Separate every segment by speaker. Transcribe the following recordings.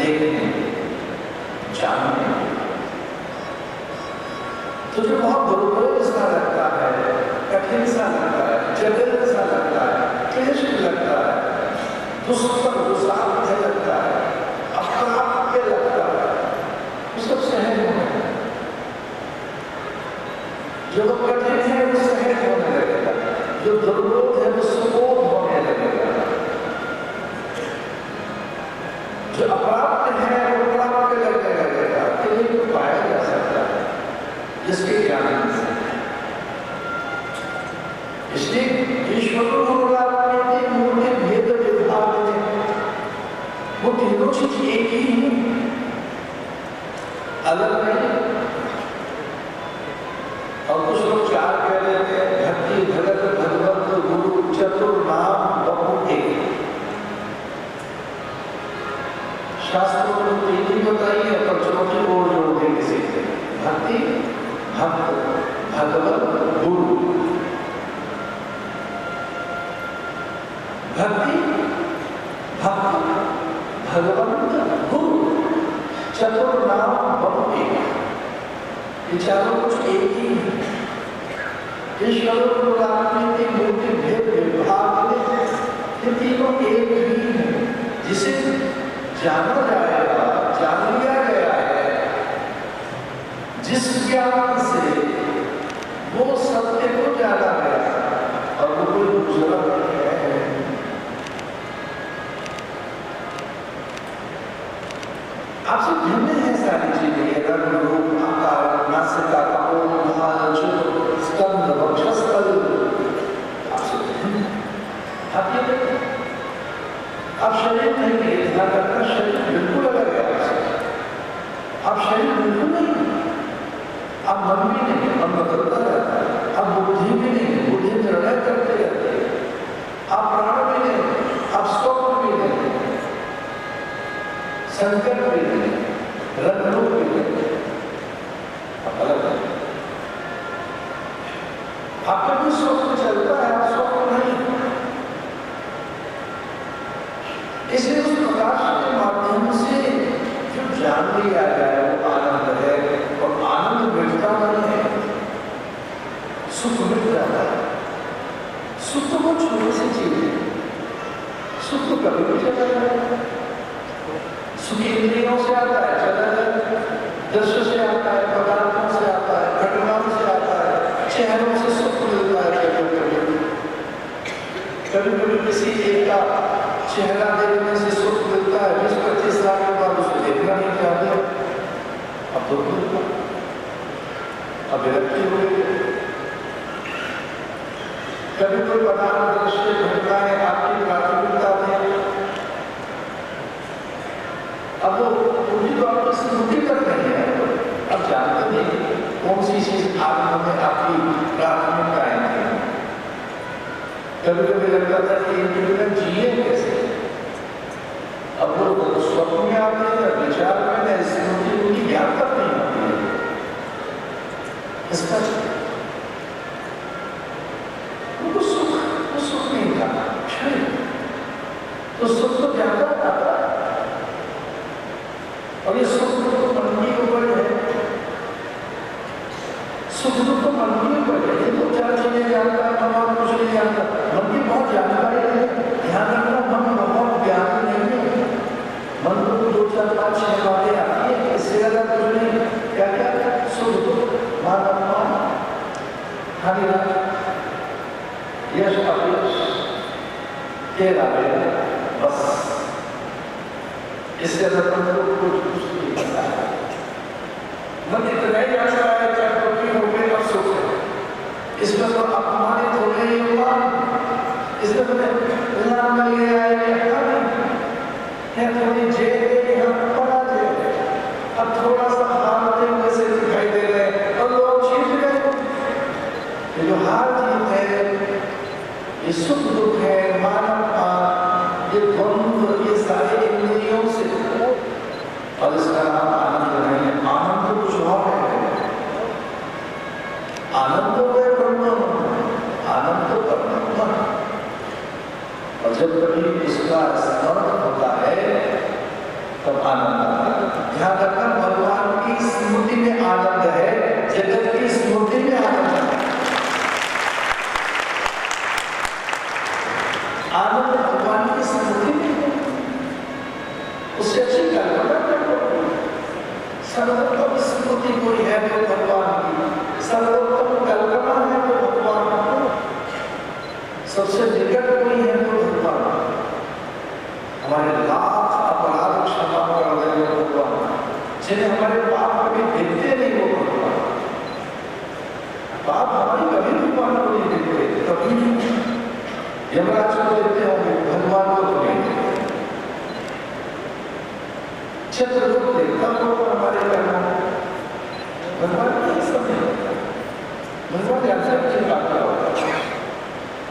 Speaker 1: देखने, जानने। तुझे बहुत दुर्बल सा लगता है, कठिन सा लगता है, जटिल सा लगता है, क्लेश लगता है, दुष्कर दुसाध्य लगता है, अप्राप्य लगता है, वो सब सहज होने। जो कठिन है वो सहज होने लगेगा, जो दुर्बोध है वो सुबोध होने लगेगा, जो अप्राप्त है वो प्राप्त लगने लगेगा। केवल तो पाया जा सकता है जिसके ज्ञान से। इसलिए ईश्वर मूर्ति भेद विभाग में वो तीनों चीज एक ही है, अलग नहीं। और कुछ लोग चार कह लेते हैं, भक्ति भगत भगवत गुरु चतुर्नाम बहु एक। शास्त्रों में तीन ही बताइए, पर चौथी और जोड़ते किसी से, भक्ति भक्त भगवत गुरु। भक्ति भक्त भगवंत गुरु चतुर्नाम बहु एक। ये चारों कुछ एक ही है। ईश्वर की मूर्ति भेद विभाग में ये तीनों एक ही है। जिसे जाना जाएगा, जान लिया गया है, जिस ज्ञान से वो सत्य को जाना गया, और वो कोई दूसरा नहीं है। आपसे भिन्न है सारी चीजें, रंग रूप आकार नासिका कपोल भाल चुट स्कंद वक्षस्थल, आपसे भिन्न है। आप ये देखिए, आप शरीर नहीं है, ध्यान रखना, शरीर बिल्कुल अलग है आपसे। आप शरीर बिल्कुल नहीं, आप मन भी नहीं, मन बदलता रहता है। आप बुद्धि भी नहीं, बुद्धि निर्णय करते रहते हैं। आप प्राण भी नहीं, आप स्वप्न भी नहीं, संकट भी नहीं, रंग रूप भी नहीं, आप अलग है। आपका भी स्वप्न चलता है, आप स्वप्न नहीं। इसलिए उस प्रकाश के माध्यम से जो जान लिया जाए वो आनंद है, और आनंद मिटता नहीं है, सुख मिट जाता है। सुख तो बहुत छोटी सी चीज है, सुख तो कभी भी चला जाए। सुख इंद्रियों से आता है, चला जाए, दृश्य से आता है, पदार्थों से आता है, घटनाओं से आता है, चेहरों से सुख मिलता है। कभी कभी किसी एक का चेहरा देखने से सुख मिलता है, 20-25 साल के बाद उसको देखना नहीं चाहते, अब दुख मिलता, अब विरक्ति हो गई। कभी कोई पदार्थ दृश्य घटनाएं आपकी प्राथमिकता में, अब वो पूरी तो आपको स्मृति तक नहीं है, अब जानते नहीं कौन सी चीज आत्मा में आपकी प्राथमिकताएं थी। कभी कभी लगता था कि इनके जिए कैसे, अब वो स्वप्न में आते हैं, विचार में स्मृति उनकी ज्ञान तक नहीं होती है। इसका वो सुख नहीं था, तो सुख तो ज्यादा आता है, और ये सुख तो मन की ऊपर है। सुख तो मन की ऊपर है, ये तो चार चीजें जानता है, मन कुछ नहीं जानता। मन की बहुत जानकारी है, ध्यान रखना, मन बहुत ज्ञान नहीं है। मन को 2, 4, 5, 6 बातें आती है, इससे ज्यादा कुछ नहीं। क्या क्या सुख दुख मान अपमान हानि यश अपयश तेरा मेरा, बस इससे ज्यादा कुछ नहीं पता है। मन इतना ही अच्छा है, चाहे दुखी हो गए और सुख है, इसमें तो अपमानित हो गए हुआ, इसमें तो नाम मिल गया है, थोड़ी जेल पड़ा जाए, अब थोड़ा सा हारते हुए से दिखाई दे रहे हैं, और लोग जीत गए। ये जो हार जीत है, ये सुख दुख है, मान अपमान, ये द्वंद्व, ये सारे इंद्रियों से, और इसका नाम आनंद नहीं है। आनंद तो कुछ और है, आनंद तो है ब्रह्म, आनंद तो परमात्मा। और जब कभी इसका स्मरण होता है तब आनंद आता है। ध्यान रखना, भगवान की स्मृति में आनंद है, जगत की स्मृति में आनंद है। आनंद भगवान की स्मृति में है, उससे अच्छी कल्पना करो। सर्वोत्तम स्मृति कोई है तो भगवान की, सर्वोत्तम कल्पना है तो भगवान को, सबसे निकट कोई है तो भगवान। हमारे लाख अपराध क्षमा कर देने भगवान, जिन्हें हमारे पाप कभी दिखते नहीं वो भगवान। पाप हमारी कभी भगवान को नहीं दिखते, कभी नहीं। यमराज को देखते होंगे, भगवान को तो नहीं देखते। चित्रगुप्त देखता होगा हमारे कर्मों, भगवान नहीं समझ, भगवान ऐसा अच्छी बात क्या होता है,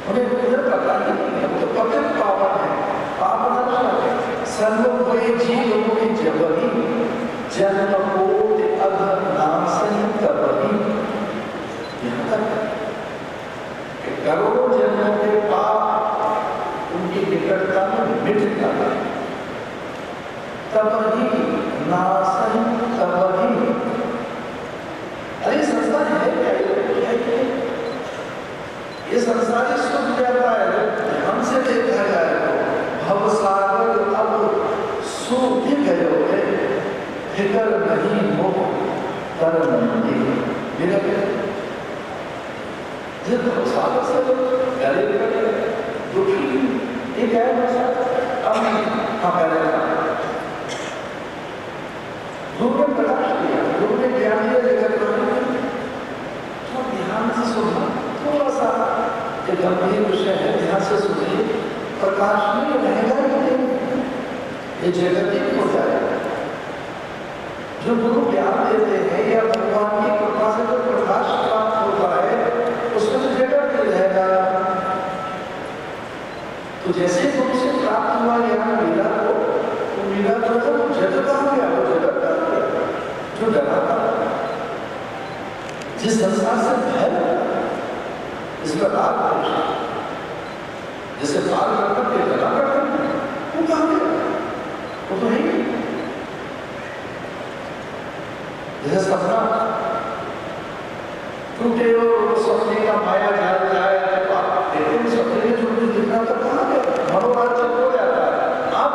Speaker 1: उन्हें उधर पता नहीं है, तो पतित पावन है, पावन है। सर्व हुए जीव हुए जबरी, जन्म कोटि अधर नासहि तबहि। यहाँ तक करोड़ों जन्मों के पाप उनकी निकटता में मिट जाता है। तबहि नासहि तबहि। अरे संसार है क्या? ये संसार ही सुख जाता है। हमसे देखा जाए तो भवसागर अब सूख गए, फिकर नहीं हो तर नहीं। जिस भवसागर से गले गए दुखी, ये क्या है? गुरु ने प्रकाश दिया, गुरु ने ज्ञान दिया जगत में। तो ध्यान से सुनना, थोड़ा सा ये गंभीर विषय है, ध्यान से सुनिए। प्रकाश में रहेगा ही नहीं, ये जगत ही हो जाएगा। जो गुरु ज्ञान देते हैं या भगवान की कृपा से जो प्रकाश प्राप्त होता है, उसमें तो जगत ही रहेगा। तो जैसे गुरु से प्राप्त हुआ ज्ञान मीरा को, तो मीरा जो है वो जगत आ गया, वो जगत आ गया जो डरा था, जिस संसार से भय इसका राग है, जैसे पार करकर के डरा करते हैं, वो कहाँ गया? वो तो नहीं। जैसे सपना टूटे और सपने का माया जाल जाए, लेकिन सपने में जो दिखना तो कहाँ गया? मनोराज्य हो जाता है, आप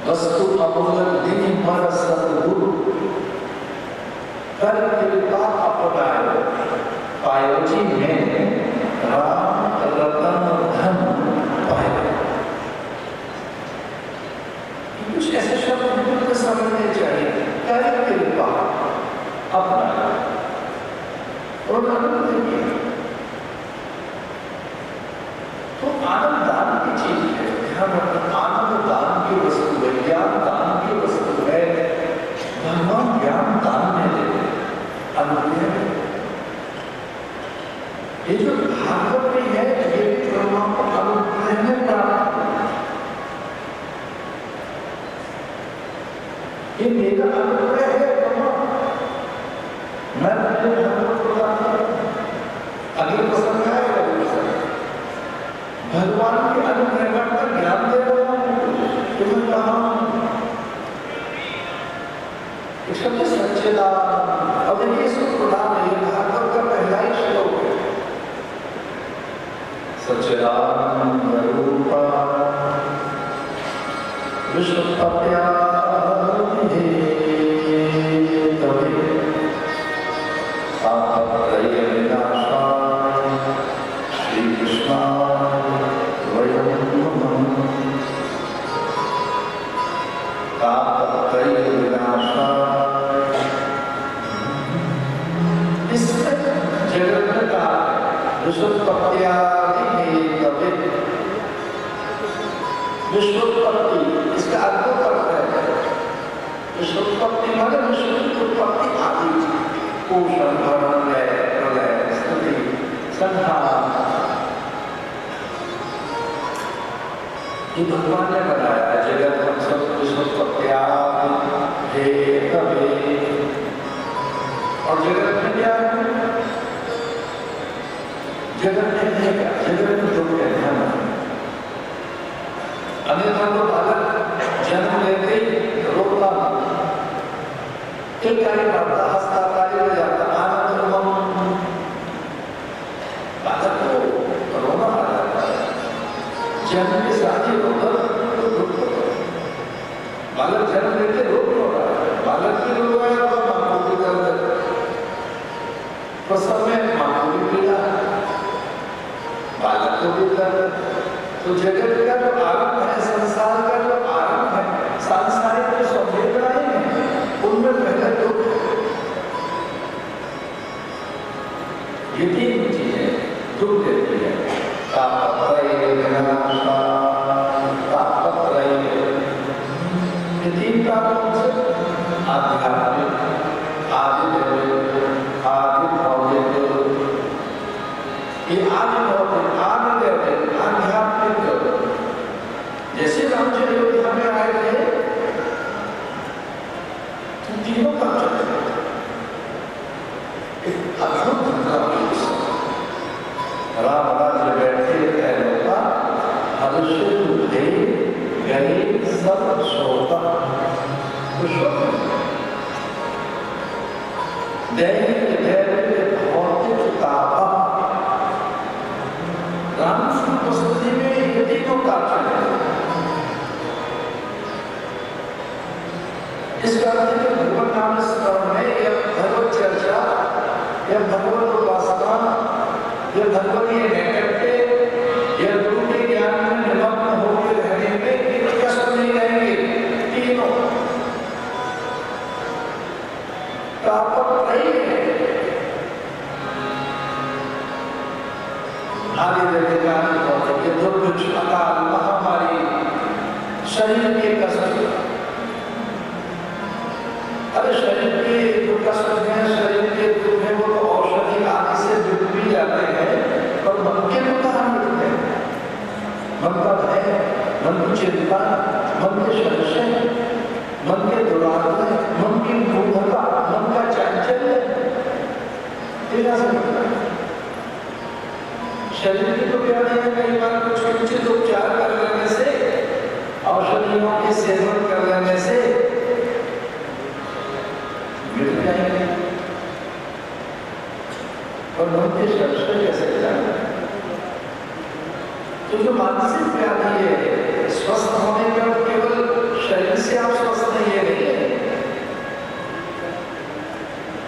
Speaker 1: वस्तु अमूल दिन मर सतगुरु कर कृपा अपनाए, पायो जी में राम रतन धन पाए। कुछ ऐसे शब्द बिल्कुल समझने चाहिए। कर कृपा अपनाए और आनंद देखिए, तो आनंद दान की चीज है। आनंद दान की वस्तु है, ज्ञान दान की वस्तु है। भगवान ज्ञान दान में देते अनुग्रह। ये जो भागवत में है, ये भगवान को अनुग्रह में प्राप्त, ये मेरा अनुग्रह है। मैं भागवत प्रदान करूं, अगले प्रसंग आएगा। भगवान के अनुग्रह का ज्ञान दे रहा हूं, तुम्हें कहा शब्द सच्चिदानंद। अब देखिए इसको प्रदान है, भागवत का पहला ही श्लोक है। सच्चिदानंद रूपा विश्वपत्या विश्वोत्पत्ति, इसका अर्थ करता है विश्वोत्पत्ति माने विश्व की उत्पत्ति आदि, पोषण भरण प्रलय स्थिति संहार, ये भगवान ने बनाया जगत। हम सब विश्वोत्पत्ति हे कभी, और जगत में क्या है? जगत में क्या? जगत में दुख है, ध्यान। अन्यथा तो बालक जन्म लेते ही रोता एक कार्य करता हंसता कार्य हो जाता आनंद बालक को रोना आ जाता है जन्म के साथ ही रोता बालक जन्म लेते रो रहा है बालक भी रो रहा है और माँ को भी दर्द प्रसव में माँ को भी पीड़ा बालक को भी दर्द तो जगत का जो आरंभ है संसार का जो आरंभ है सांसारिक जो संवेदनाएं हैं उनमें पहले दुख ये तीन चीजें दुख देती है ये तीन तापों से आध्यात्मिक आदि आदि भौतिक ये आदि भौतिक आदि आध्यात्मिक जैसे रामचंद्र अयोध्या में आए थे तो तीनों काम चल रहे एक अद्भुत राम राज्य बैठे तैरता हर्षित थे गए सब सोता दैनिक धैर्य भौतिक तापा राम की उपस्थिति में ये तीनों काम चले इस कारण से भगवत नाम स्मरण में या भगवत चर्चा या भगवत उपासना या भगवत ये नैकट्य या गुरु के ज्ञान में निमग्न होकर रहने में कष्ट नहीं रहेंगे तीनों प्राप्त नहीं है आदि देवता ये दुर्भिक्ष अकाल महामारी शरीर के कष्ट अरे शरीर के जो कष्ट है शरीर के दुख है वो तो औषधि आदि से मिट भी जाते हैं पर मन के तो कहाँ मिलते हैं मन का भय मन की चिंता मन के संशय मन के दुराग्रह मन की मूढ़ता मन का चांचल्य तेरा से मिलता है शरीर की तो क्या नहीं है कई बार कुछ उचित उपचार कर लेने से औषधियों के सेवन कर लेने से मिल जाएंगे और मन के संशय कैसे जाना तो जो मानसिक व्याधि है स्वस्थ होने का केवल शरीर से आप स्वस्थ नहीं है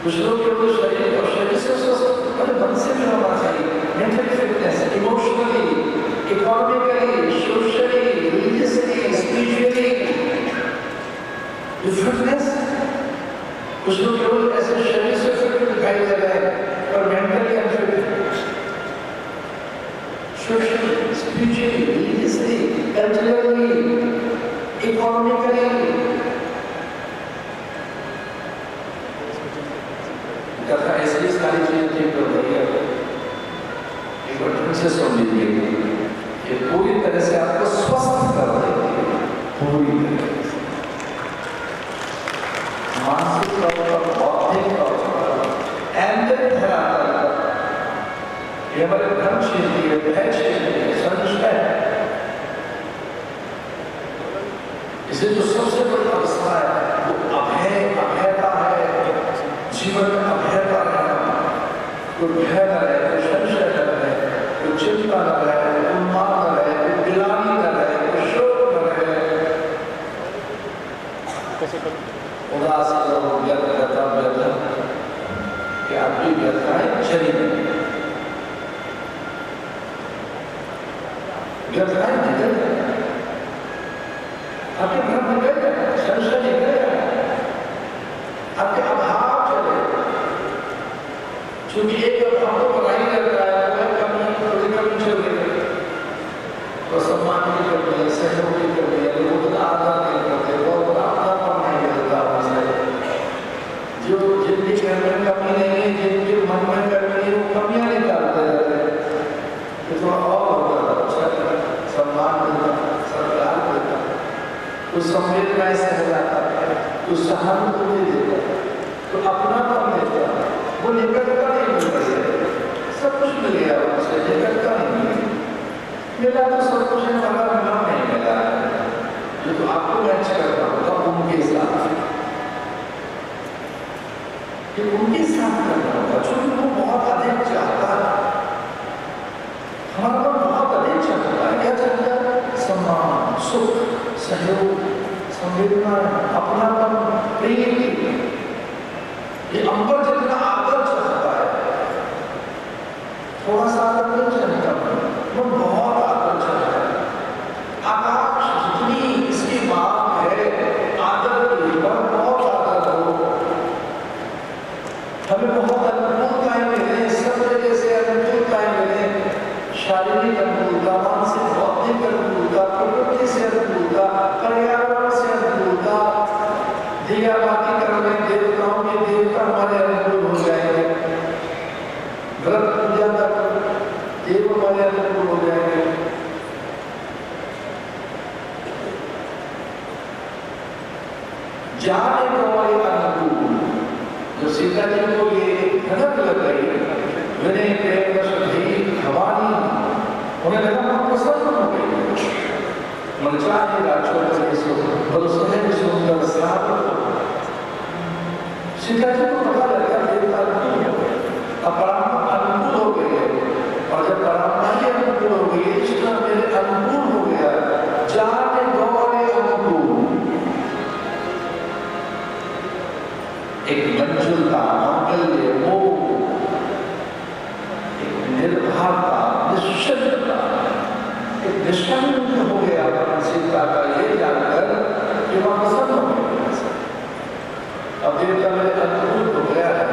Speaker 1: कुछ लोग केवल शरीर और शरीर से स्वस्थ और मन से भी होना चाहिए mentally fitness emotionally economically socially religiously spiritually fitness कुछ लोग केवल ऐसे शरीर से फिट दिखाई दे रहे हैं और mentally unfit socially spiritually religiously culturally economically कथा ऐसी सारी चीजें ठीक कर रही है एक बार ढंग से सुन लीजिए ये पूरी तरह से आपको स्वस्थ कर देगी पूरी तरह मानसिक तौर पर बौद्धिक तौर पर एंडर धरातल ये हमारे धर्म क्षेत्रीय है क्षेत्रीय संस्कार इसे जो सबसे बड़ी अवस्था है वो अभयता है जीवन में अभयता रहना कोई भय न रहे कोई संशय न रहे कोई चिंता न रहे कोई उन्माद न रहे कोई गिलानी न रहे कोई शोक न रहे उदास व्यर्थ कि आपकी व्यर्थाएं चली व्यर्थाएं निकल गए आपके घर में गए संशय निकल गए आपके अभाव चले क्योंकि एक अभाव को बनाई रहता है वह कमी थोड़ी कमी चल रही तो सम्मान की कमी है सहयोग की कमी है लोग आदर नहीं करते बहुत अपनापन नहीं मिलता उनसे जो जिनकी घर में कमी नहीं है जिनके मन में कमी है वो कमियां निकालते रहते हैं थोड़ा और होता है सम्मान मिलता सरकार मिलता कुछ संवेदनाएं से हो जाता है कुछ सहानुभूति देता है तो अपनापन देता है वो निकटता नहीं मिल रही है सब कुछ मिल गया उससे निकटता नहीं मिली मिला तो सब कुछ है मगर नाम नहीं मिला जो तो आपको मैच करता होगा उनके साथ, कि उनके साथ करना होगा, क्योंकि वो बहुत अधिक चाहता है, हमारा मन बहुत अधिक चाहता है। क्या चाहता है? सम्मान, सुख, सहयोग, संवेदना, अपनापन, प्रेम। ये अंबर जितना आदर चाहता है, थोड़ा सा आदर नहीं चाहता, वो बहुत आदर चाहता है। आकाश जितनी इसकी मांग है आदर की, बहुत आदर हो, हमें बहुत अनुकूलताएं मिले, सब जगह से अनुकूलताएं मिले, शारीरिक अनुकूलता, मानसिक बौद्धिक अनुकूलता, प्रकृति से अनुकूलता, पर्यावरण से अनुकूलता, दिया बाती करने देवताओं के देवता हमारे अनुकूल हो जाएंगे, व्रत पूजा कर देव हमारे अनुकूल हो जाएंगे। जाने वाले अनुकूल, जो सीता जी को ये भनक लग गई, विनय प्रेम शुद्धि भवानी, उन्हें लगा हम प्रसन्न हो गई, मन चाहे राजो और सुनहरे सुंदर श्राप। सीता जी को पता लगा देवता अनुकूल हो गए, अपराध अनुकूल हो गए, और जब परात्मा के अनुकूल हो गई, इष्ट मेरे अनुकूल हो गया, जाने वाले अनुकूल। एक मंजुलता, मांगल्य, वो एक निर्भरता, निश्चितता, एक निष्कंठ हो गया सीता का ये जानकर कि वह प्रसन्न हो गया। अब देवता मेरे अनुकूल हो गया है,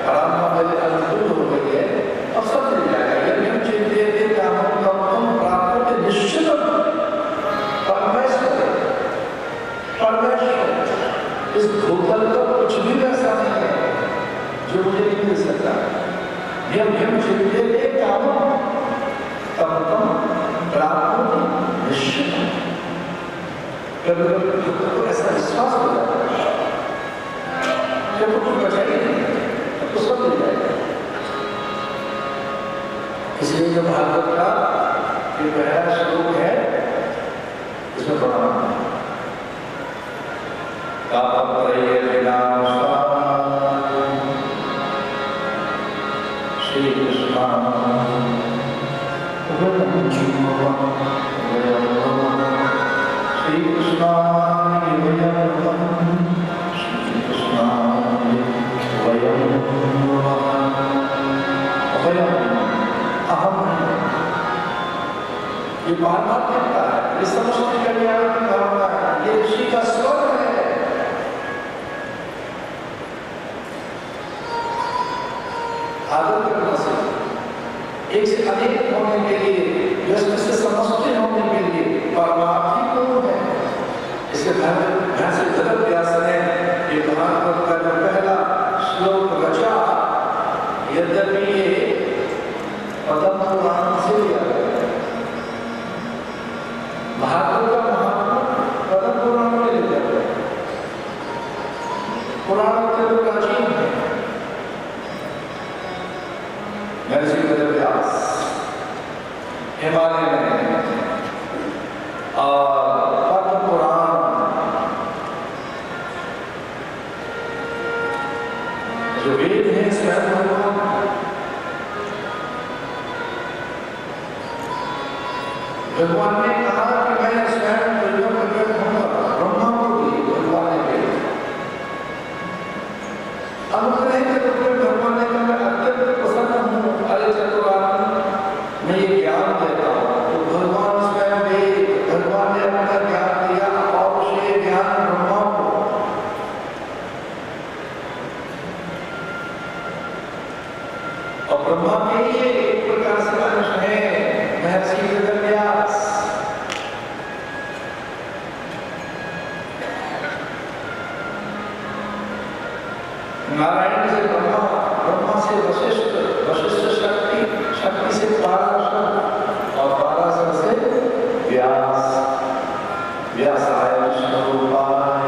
Speaker 1: परात्मा मेरे अनुकूल हो गई है, अब सब मिल जाएगा। यदि हम चिंतित हम प्राप्त के निश्चित परमेश्वर इस भूतल का कुछ भी ऐसा नहीं है जो मुझे नहीं मिल सकता। हम चिंतित काम तम प्राप्त निश्चित। कभी तो ऐसा विश्वास हो जाता है जब कुछ बचा ही नहीं तब तो सब मिल जाएगा। इसलिए जो भागवत का ये पहला श्लोक है, इसमें बड़ा तापत्रय विनाशाय श्री कृष्ण श्री कृष्ण ये बात करता है, ये समष्टि कल्याण की भावना है, ये ऋषि का स्वर है। आदर करना से एक से अनेक होने के लिए, व्यस्त से समष्टि होने के लिए परमार्थी कौन है? इसके भैंस जगत व्यास ने ये भागवत का जो पहला श्लोक रचा, यद्यपि ये पद्म पुराण से लिया गया, भागवत का महात्मा पद्म पुराण में लिखा गया। पुराण के जो प्राचीन है, महर्षि वेदव्यास हिमालय में, और पद्म पुराण जो वेद है स्वयं भगवान ने कहा कि मैं स्वयं प्रकट होऊंगा, ब्रह्मा को भी भगवान ने कहा। अब भगवान ने कहा मैं अत्यंत प्रसन्न हूँ, अरे चतुरानन मैं ये ज्ञान देता हूँ। तो भगवान स्वयं वेद, भगवान ने अपना ज्ञान दिया और उसे ज्ञान ब्रह्मा को। और ब्रह्मा के लिए एक प्रकार से अंश है महर्षि वेदव्यास। नारायण से ब्रह्मा, ब्रह्मा से वशिष्ठ, वशिष्ठ शक्ति, शक्ति से पराशर और पराशर से व्यास, व्यासाय विष्णुरूपाय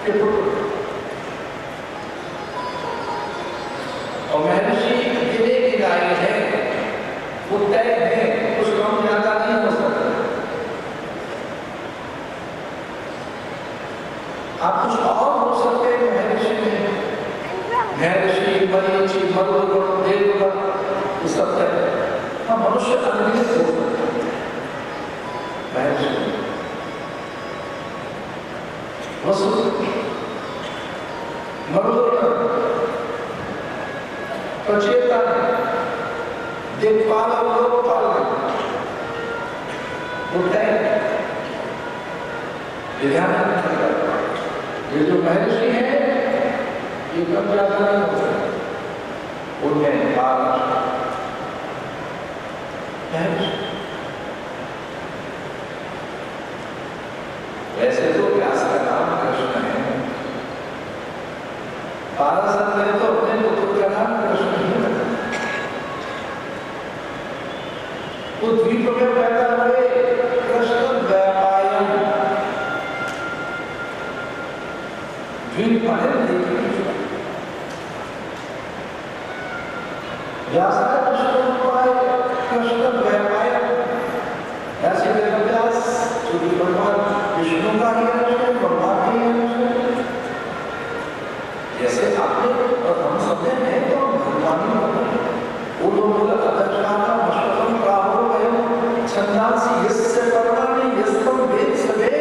Speaker 1: के पुत्र। और महर्षि गिने गिनाए हैं, वो तय है, कुछ कम ज्यादा नहीं हो सकता। आप कुछ और हो सकते हैं महर्षि में, महर्षि मरीचि मरुगुण देवगुण ये सब तय है। हम मनुष्य अनगिनत हो सकते हैं महर्षि वसु मरुगुण प्रचेतन दिक्पाल और लोकपाल उठे ध्यान रखना। ये जो महर्षि है ये कम ज्यादा नहीं होता, उन्हें पाल वैसे तो व्यास का नाम कृष्ण है, पाराशर ने तो अपने पुत्र का नाम कृष्ण ही रखा। वो द्वीप में पैदा हुए कृष्ण द्वैपायन, द्वीप माने व्यास कृष्ण द्वैपायन, ऐसे व्यास जो भगवान विष्णु का ही अंश है, भगवान का ही अंश है। जैसे आपने और हम सबने हैं तो भगवान ही भगवान। उन्होंने अदक्षाना मशकम प्राहो वयम छंदांसी यस्य पर्णानि यस्तम वेद सवे।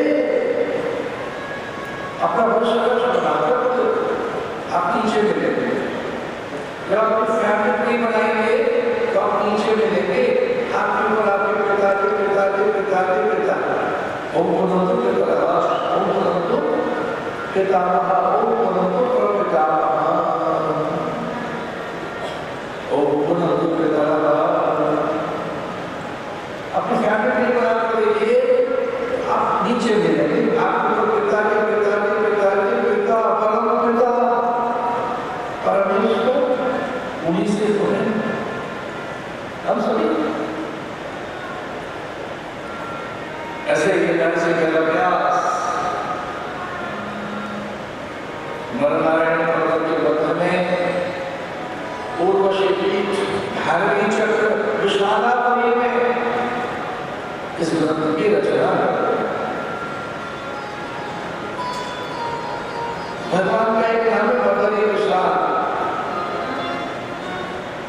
Speaker 1: अपना वर्ष बनाकर आप नीचे मिलेंगे, जब अपनी फैमिली ट्री बनाएंगे तो आप नीचे मिलेंगे, आपके ऊपर आपके पिता के पिता के पिता के पिता ओम भगवतो पितरः ओम भगवतो पितामह ओम भगवतो प्रपितामह ओम भगवतो पितरः। अपनी फैमिली ट्री बनाकर देखिए, आप नीचे मिलेंगे, आपके ऊपर पिता के पिता के पिता के पिता परम पिता परमेश्वर, उन्हीं से होने हम सभी। ऐसे ही से व्यास नरनारायण पर्वत के मध्य में उर्वशी पीठ भैरवी चक्र विशालापुरी में इस ग्रंथ की रचना भगवान का एक नाम है बदरी विशाल,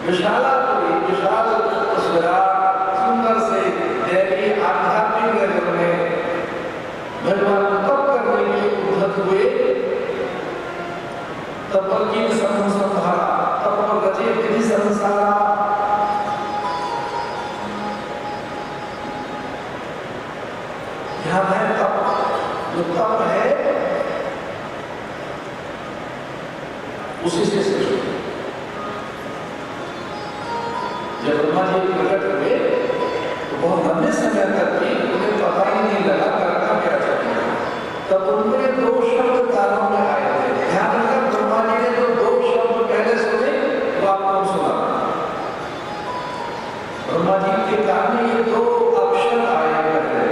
Speaker 1: विशालापुरी विशाल उस विराट सुंदर से दैवी आध्यात्मिक नगर में भगवान तप करने के उद्धत हुए। तप की संसारा तप गजे विधि संसारा, ध्यान है तप, जो तप है उसी से सृष्टि। जब ब्रह्मा जी प्रकट हुए तो बहुत लंबे समय तक भी उन्हें पता ही नहीं लगा करना क्या चाहिए। तब उनके दो शब्द कानों में आए थे। ध्यान रखना, ब्रह्मा जी ने जो दो शब्द पहले सुने वो आपको सुना। ब्रह्मा जी के कान में ये दो अक्षर आए पहले,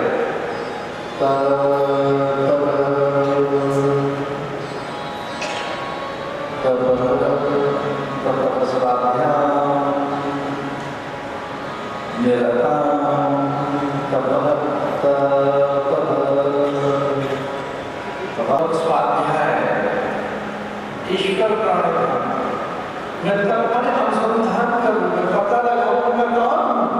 Speaker 1: ईश्वर प्राण मैं तब मैंने अनुसंधान करूं, मैं पता लगाऊं मैं कौन हूं।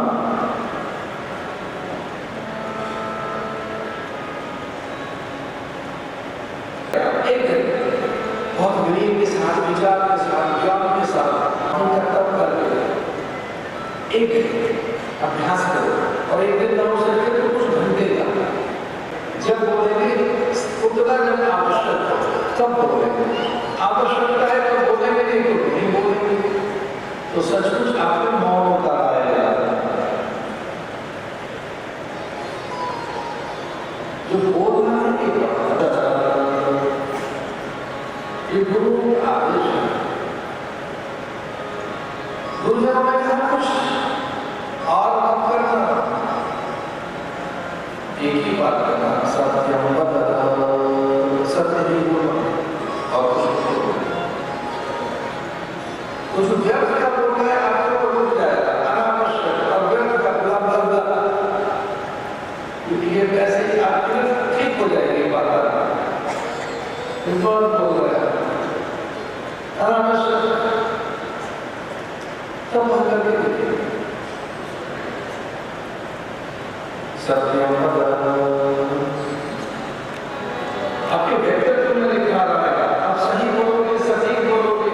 Speaker 1: एक बहुत गरीब के साथ, विचार के साथ, ज्ञान के साथ हम तब करके एक अभ्यास करो और एक दिन नौ से तो कुछ घंटे का जब बोलेंगे उतना जब आवश्यक हो तब बोलेंगे, आवश्यकता है तो बोलेंगे, नहीं तो नहीं बोलेंगे। तो सचमुच आपको मौन उतार आएगा। जो बोलना है ये गुरु आदेश है। गुरुजनों ने कहा कुछ और मत करना, एक ही बात करना, सत्य ही बोलना। बहुत बोल रहा है आराम से सब बंद करके देखिए सत्यम आपके व्यक्तित्व में निखार आएगा। आप सही बोलोगे, सटीक बोलोगे,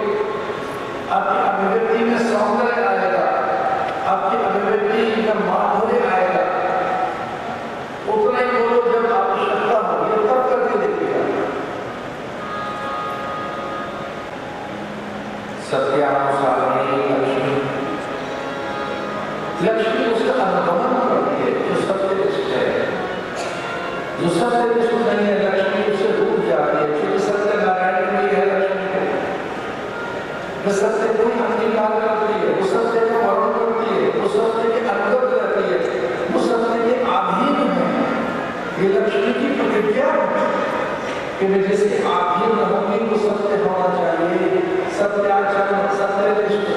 Speaker 1: आपकी अभिव्यक्ति में सौंदर्य आएगा, आपकी अभिव्यक्ति में माधुर्य आएगा। उतना ही बोलो जब आवश्यकता हो, ये तब करके देखिएगा। सत्यानुसारिणी लक्ष्मी, लक्ष्मी उसका अनुगमन करती है जो सत्यनिष्ठ है। जो सत्यनिष्ठ नहीं है लक्ष्मी उससे दूर जा रही है, क्योंकि सत्यनारायण में है लक्ष्मी को। वो सत्य को ही अंगीकार करती है, वो सत्य को वर्ण करती है, वो सत्य के अंतर्गत रहती है, वो सत्य के अधीन है। ये लक्ष्मी की प्रतिज्ञा है कि मैं जिसके अधीन रहूंगी वो सत्य होना चाहिए, सत्याचरण, सत्यनिष्ठ।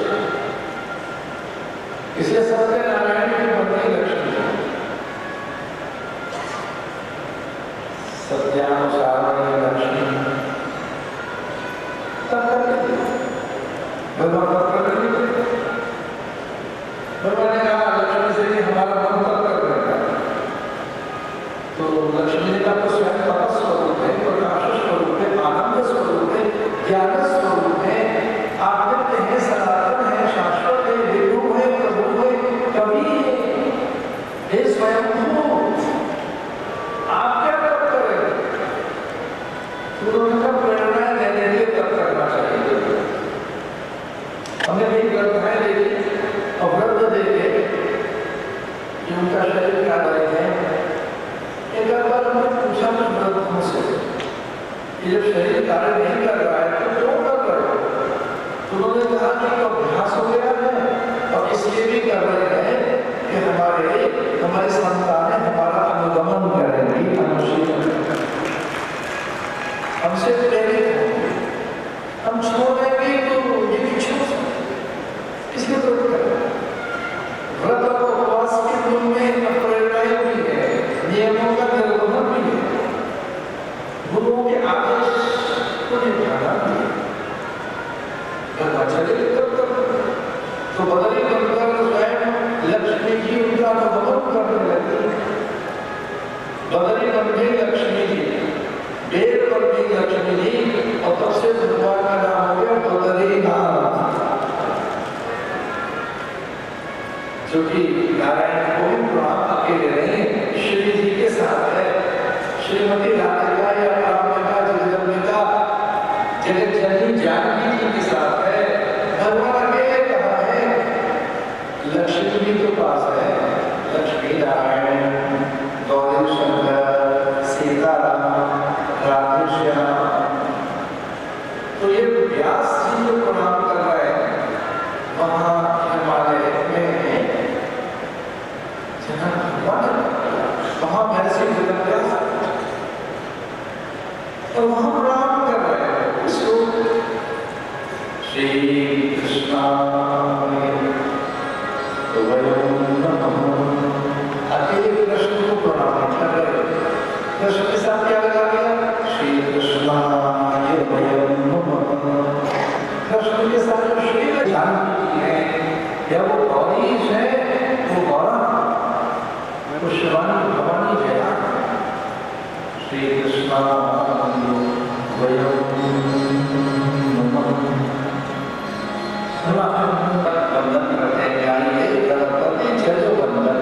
Speaker 1: इसलिए सत्यनारायण की बनती लक्ष्मी सत्यानुसारिणी लक्ष्मी। भगवान ने कहा लक्ष्मी से कि हमारा मन तब कर रहेगा। तो लक्ष्मी जी का तो स्वयं तपस स्वरूप है, प्रकाश स्वरूप है, आनंद स्वरूप है, ज्ञान स्वरूप है, आत्मिक है, सनातन है, शाश्वत है, विभु है, प्रभु है, कवि है, स्वयं आप क्या तब करें? उन्होंने कहा प्रेरणा देने के लिए तब करना चाहिए। हमने भी प्रेरणाएं देखी और व्रत देखे कि उनका शरीर क्या करे हैं। एक बार हमने पूछा व्रतों से कि जब शरीर कार्य नहीं कर रहा है तो क्यों कर रहे हो? तो उन्होंने कहा कि अभ्यास हो गया है और इसलिए भी कर रहे हैं कि हमारे संतान हमारा अनुगमन करेंगे, अनुशीलन हमसे प्रेरित होंगे। हम छोड़ेंगे तो ये भी छोड़ सकते, इसलिए तो व्रत और उपवास के गुण में प्रेरणाएं भी है, नियमों का निर्वहन भी है, गुरुओं के आदेश को निभाना भी है। तो बदली बनकर स्वयं लक्ष्मी जी उनका अनुगमन करने लगी। बदली बन गई लक्ष्मी जी, बेर बन गई लक्ष्मी जी, और तब से भगवान का नाम हो गया बदरीनाथ। क्योंकि नारायण को भी प्रणाम अकेले नहीं, श्री जी के साथ है। श्रीमती राधिका या रामका जगदम्बिका जगत जननी जानकी जी के साथ है। भगवान अकेले कहाँ है? लक्ष्मी जी के पास है। लक्ष्मी नारायण, गौरी शंकर, सीताराम, राधेश्याम। तो ये व्यास जी जो प्रणाम कर रहे हैं वहाँ हिमालय में जहाँ भगवान, वहाँ महर्षि वेदव्यास और वहाँ प्रणाम कर रहे हैं इसको श्री कृष्णा अकेले कृष्ण को प्रणाम कर रहे हैं। कृष्ण के साथ क्या लगा दिया? श्री कृष्णाय वयं नमः। कृष्ण के साथ जो श्री जानकी है या वो गौरी है, वो गौरा, वो शिवानी भवानी जया। श्री कृष्णाय वयं नमः। वंदन करते हैं गणपति जय वंदन।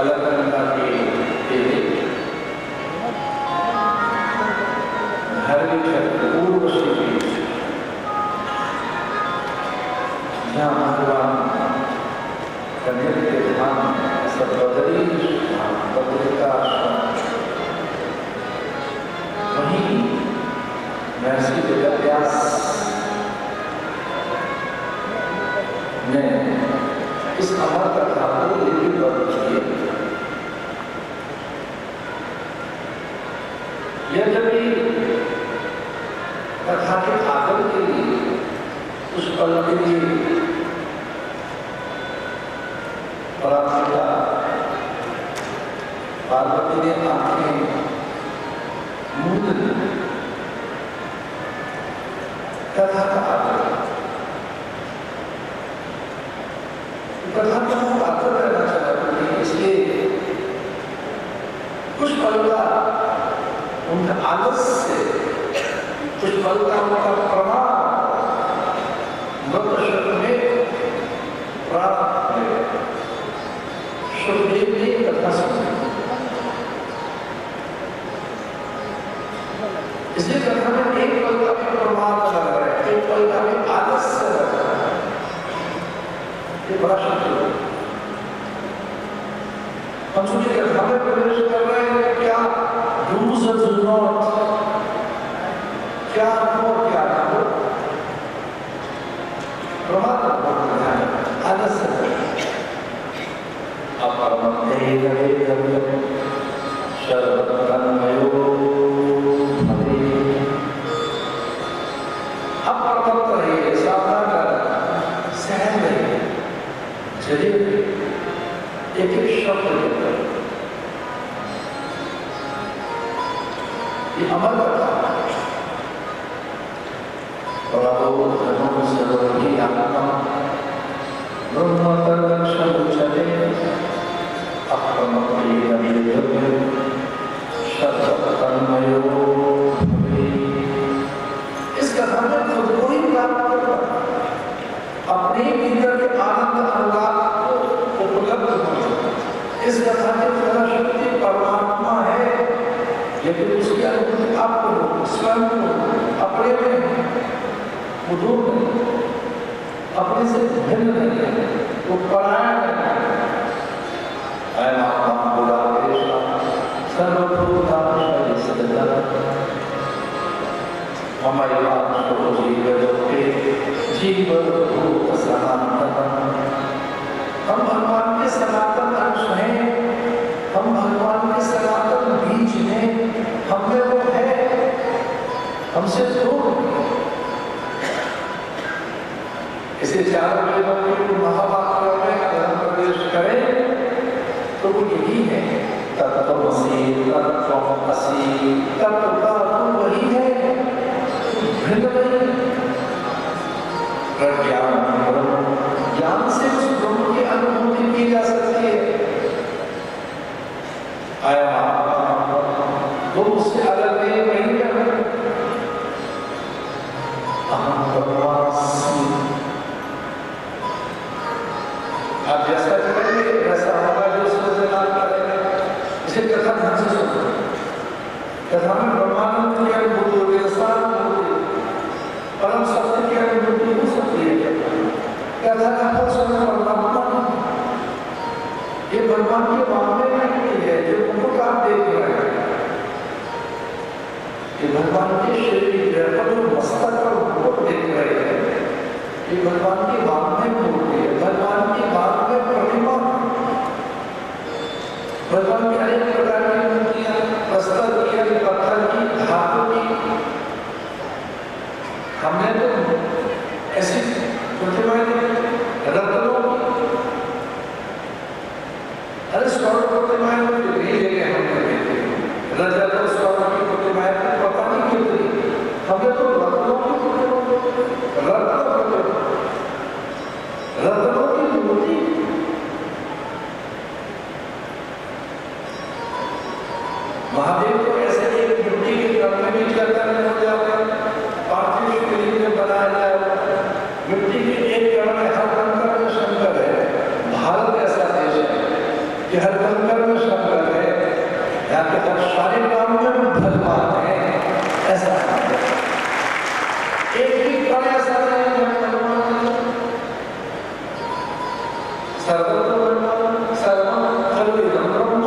Speaker 1: अलग अलग पूर्व से जहाँ भगवान कन्या के धाम सतबदरी बद्रिका वहीं महर्षि वेदव्यास ने इस अमर कथा को लिपिबद्ध किए। यद्यपि कथा के आदर के लिए उस पल के लिए परात्मिका पार्वती ने आंखें मूंद ली। कथा का आदर, कथा का आदर करना चाहते थे, इसलिए कुछ पल का उनका आलस्य से, कुछ पल का उनका प्रमाण मृत शब्द में प्राप्त हुए। सुखदेव ने कथा सुनी, इसलिए कथा में एक पल का भी प्रमाण लग रहा है, एक पल का भी आलस्य लग रहा है। ये बड़ा शब्द है। हम सोचिए कथा में प्रवेश कर रहे हैं, क्या do's and do not, क्या हो क्या ना हो, प्रमाण आलस्य अपरमते गवे शरदतन्मयो भवे। अपरमत रहिए, सावधान सहन रहिए, चलिए एक एक शब्द लेकर ये अमर कथा प्रभो धर्म सर्वहि आत्मा ब्रह्म तदक्षण उच्यते अपरमते गवे शरदतन्मयो भवे। इस कथा में खुद को ही प्राप्त करना, अपने भीतर के आनंद अनुराग को उपलब्ध होना। इस कथा की फलशक्ति परमात्मा है, लेकिन उसकी अनुभूति आपको स्वयं को अपने में दूर नहीं, अपने से भिन्न नहीं है, वो परायण नहीं है। हमारे जीव सनातन, हम भगवान के सनातन अंश हैं, हम भगवान के सनातन बीज हैं, हमें वो है, हमसे दूर। इसे चार महावाक्यों में अगर प्रवेश करें तो वो यही है, तत्त्वमसि तत्त्वमसि, तत्व का तो वही है, भिन्न नहीं। ज्ञान से उस ब्रह्म की अनुभूति की जा सकती है। आया वो उससे अलग नहीं, वही है। अहम ब्रह्मास्मि, आप जैसा करेंगे वैसा होगा, जो उसको करेंगे। इसे कथा ध्यान से सुनो। कथा में ब्रह्मानंद की अनुभूति होगी, परम सत्य की अनुभूति हो सकती है। कथा का फल स्वयं परमात्मा, ये भगवान के मामले में नहीं है जो मुकुट आप देख रहे हैं। ये भगवान के शरीर पर मस्तक पर मुकुट देख रहे हैं, ये भगवान के बाद में मूर्ति है, भगवान के बाद में प्रतिमा, भगवान की अनेक प्रकार की मूर्तियां, प्रस्तर की, पत्थर की, धातु की। हमने तो ऐसी प्रतिमाएं रत्नों की, अरे स्वर्ण प्रतिमाएं नहीं लेके हमने रजत और स्वर्ण की प्रतिमाएं पता नहीं क्यों थी, हमने तो रत्नों की रत्नों की मूर्ति। महादेव को ऐसे एक मिट्टी के घर में भी करता नहीं हो जाता, पार्थिव शरीर में बनाया जाए, मिट्टी के एक कण में हर रंग का जो शंकर है। भारत ऐसा देश है कि हर कर्म में शंकर है या कि हर सारे काम में भगवान है, ऐसा है। एक भी कण ऐसा नहीं है सर्वत्र सर्वम खलु ब्रह्म।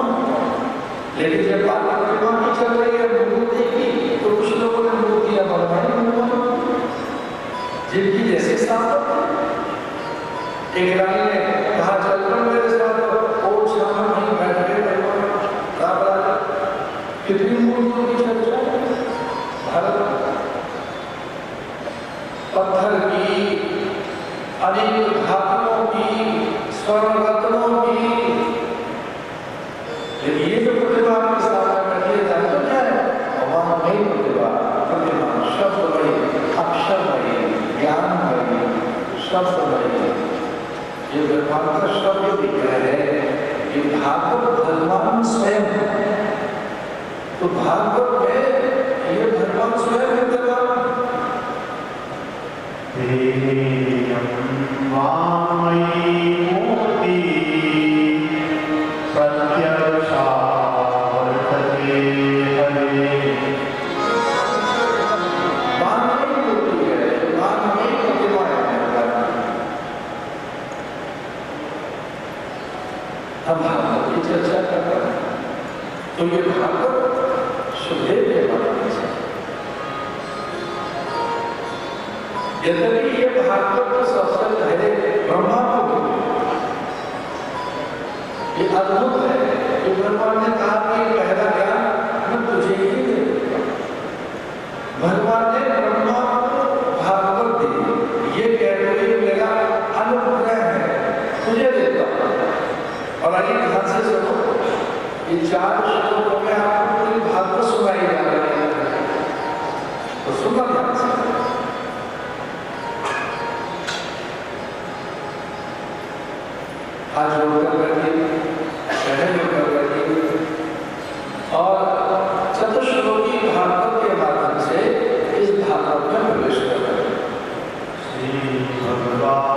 Speaker 1: लेकिन जब बात प्रतिमा की चल रही है मूर्ति की, तो कुछ लोगों ने मूर्तियां बनवाई जिनकी जैसे सामर्थ। एक रानी ने कहा चलकर मेरे साथ और शाम नहीं बैठ गए कितनी मूर्तियों की चर्चा भारत पत्थर की, अनेक धातुओं की, स्वर्ण रत्नों की। लेकिन ये जो प्रतिभा के सामने रखी जाए तो क्या है? भगवान नहीं प्रतिभा, प्रतिभा शब्द बड़ी, अक्षर बड़ी, ज्ञान बड़ी, शब्द बड़ी। ये भगवान का शब्द दिख रहा है कि भागवत भगवान स्वयं, तो भागवत में ये भगवान स्वयं विद्यमान। हम भागवत की चर्चा कर रहे हैं, तो ये भागवत सुखदेव के बारे से, यद्यपि ये भागवत तो सबसे पहले ब्रह्मा को, ये अद्भुत है कि भगवान ने कहा कि पहला ज्ञान मैं तुझे ही दे। भगवान ने ब्रह्मा को भागवत दी, ये कहते हुए मेरा अनुग्रह है, तुझे देता हूं। और आइए ध्यान से सुनो, ये 4 श्लोकों में आपको पूरी भागवत सुनाई जा रही है, तो सुनो ध्यान से। आज जोड़कर बैठिए, पहले जोड़कर बैठिए और चतुश्लोकी भागवत के माध्यम से इस भागवत में प्रवेश करें। श्री भगवान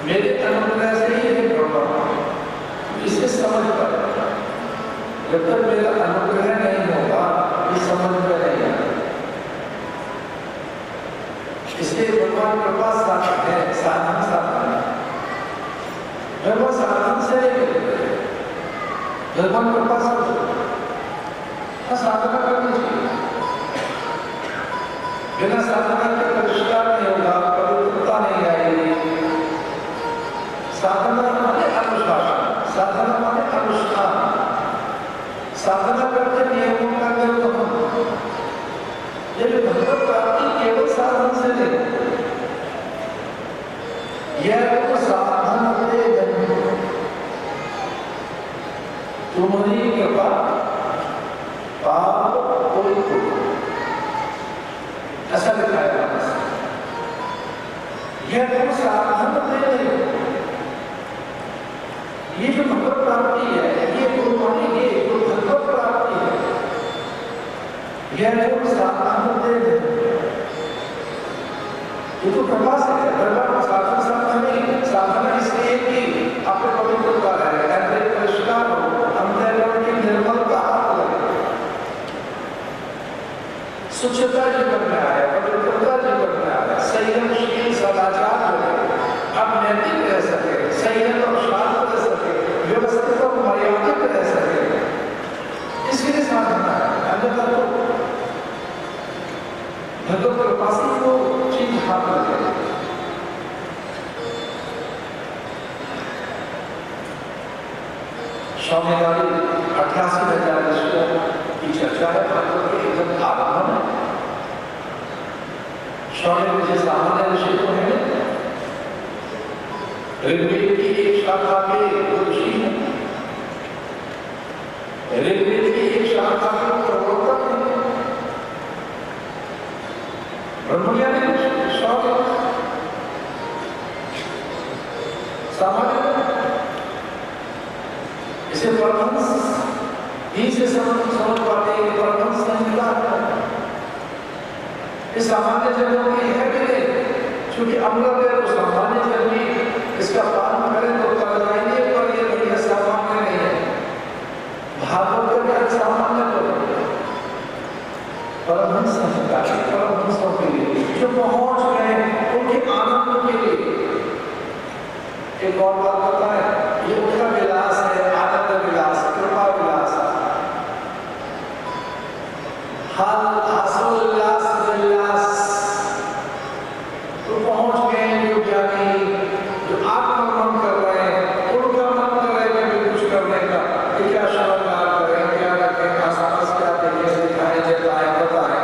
Speaker 1: मेरे अनुग्रह से ही है ब्रह्मा, इसे समझ पाए। जब तक मेरा अनुग्रह नहीं होगा ये समझ में नहीं आएगा। इसलिए भगवान कृपा साधन है, साधन साधन भगवान साधन से भगवान कृपा साधन साधना करनी चाहिए। बिना साधना के परिष्कार नहीं होगा, पवित्रता नहीं आएगी। साधना माने अनुशासन, साधना माने अनुष्ठान। साधना करके नियमों का गर्व हम, लेकिन भगवत प्राप्ति केवल साधन से नहीं, यह वो साधन दे तुम्हारी कृपा पाप कोई को, ऐसा लिखाया है। यह वो साधन दे, ये जो भगवत प्राप्ति है, ये गुरुवाणी, ये जो भगवत प्राप्ति है, यह वो साधन दे, ये तो कृपा से है। भगवान साधन साधन नहीं, साधना इसलिए कि आपको पवित्रता है, अंदर परिष्कार हो, अंदर की निर्मलता आप लगे, स्वच्छता जीवन में आए, पवित्रता जीवन में आए, संयमशील सदाचार लगे, अब नैतिक रह सके, संयम और शांत रह सके, व्यवस्थित और मर्यादित रह सके, इसके लिए साधना है। अन्यथा तो भगवत कृपा से वो चीज हाथ लगे। स्वामीवारी 88,000 ऋषियों की चर्चा है, भागवत के एकदम आरंभ में। स्वामी मुझे सामान्य ऋषि तो है, ऋग्वेद की एक शाखा के ऋषि हैं, ऋग्वेद की एक शाखा के प्रवर्तक हैं, ब्रह्मज्ञानी स्वामी सामान्य इसे परमहंस ही से समझ पाते हैं। परमहंस संहिता इस सामान्य जनों में है कि नहीं, क्योंकि अमृत है तो सामान्य जन भी इसका पालन करें तो कर जाएंगे, पर ये भैया सामान्य नहीं है। भागवत का ज्ञान सामान्य तो परमहंस संहिता परमहंसों के लिए जो पहुंच गए उनके आनंद के लिए। एक और बात पता है, ये उनका विलास है, आनंद विलास, कृपा विलास, हासोल्लास विलास। तो पहुंच गए जो ज्ञानी, जो आत्ममन कर रहे हैं, उनका मन कर रहे हैं भी कुछ करने का, कि क्या श्रृंगार करें, क्या रखें, आसपास क्या देखें, दिखाएं, जताएं, बताएं।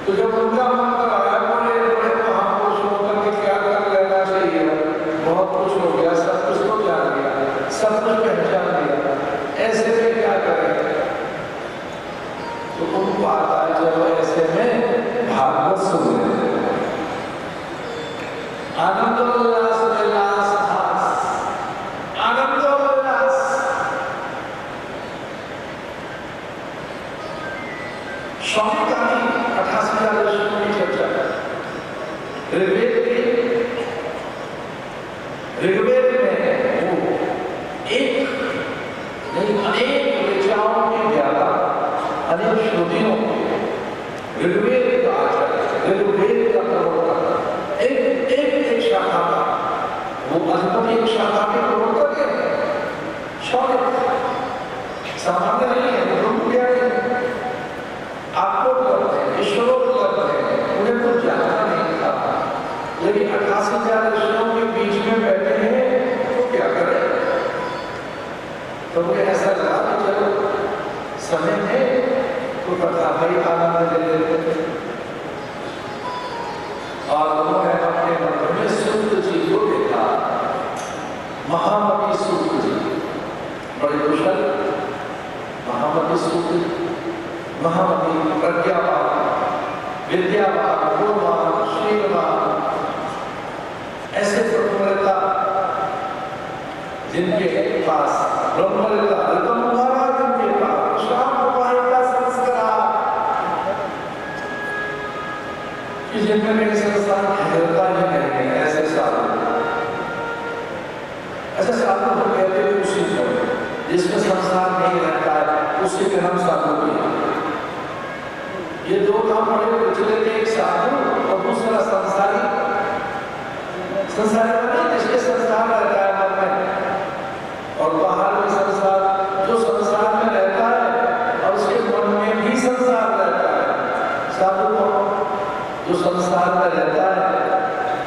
Speaker 1: तो जब उनका मन कर रहा है, बोले बड़े महापुरुष होकर के क्या कर लेना चाहिए, बहुत कुछ हो गया, सब कुछ तो जान गया, सब कुछ पहचान लिया, ऐसे में क्या करें। तो उनको आता है जब ऐसे में भागवत सुन रहे, आनंद उल्लास विलास हास, आनंद उल्लास। स्वामी का 88,000 ऋषियों की चर्चा है। ऋग्वेद में वो एक नहीं अनेक ऋचाओं के ज्ञाता, अनेक श्रुतियों के ऋग्वेद का आचार्य, ऋग्वेद का प्रवर्तक, एक शाखा का वो अद्भुत एक शाखा के प्रवर्तक है। सामान्य नहीं है, ब्रह्मज्ञानी आपको करते हैं, ईश्वरों को करते हैं, उन्हें कुछ जानना नहीं था, लेकिन 88,000 ऋषियों के बीच में बैठे हैं तो क्या करें। तो मुझे ऐसा लगा कि चलो समय है तो कथा भाई आनंद ले लेते हैं। और उन्होंने अपने मन में सूत्र जी को देखा, महामती सूत्र जी, बड़े कुशल महामती सूत्र, महामती प्रज्ञावान, विद्यावान, गुणवान, शीलवान, ऐसे ब्रह्मलता जिनके पास ब्रह्मलता महाराज जिनके पास श्याम का संस्कार, जिनमें मेरे संसार खेलता ही नहीं, ऐसे साधु हो कहते हैं उसी को, जिसमें संसार नहीं रहता है उसी के हम साधु भी। ये दो काम बड़े प्रचलित है, एक साधु और दूसरा संसारी। संसारी नहीं जिसके संसार रहता है मन में, और बाहर में संसार जो संसार में रहता है और उसके मन में भी संसार रहता है। साधु को जो संसार में रहता है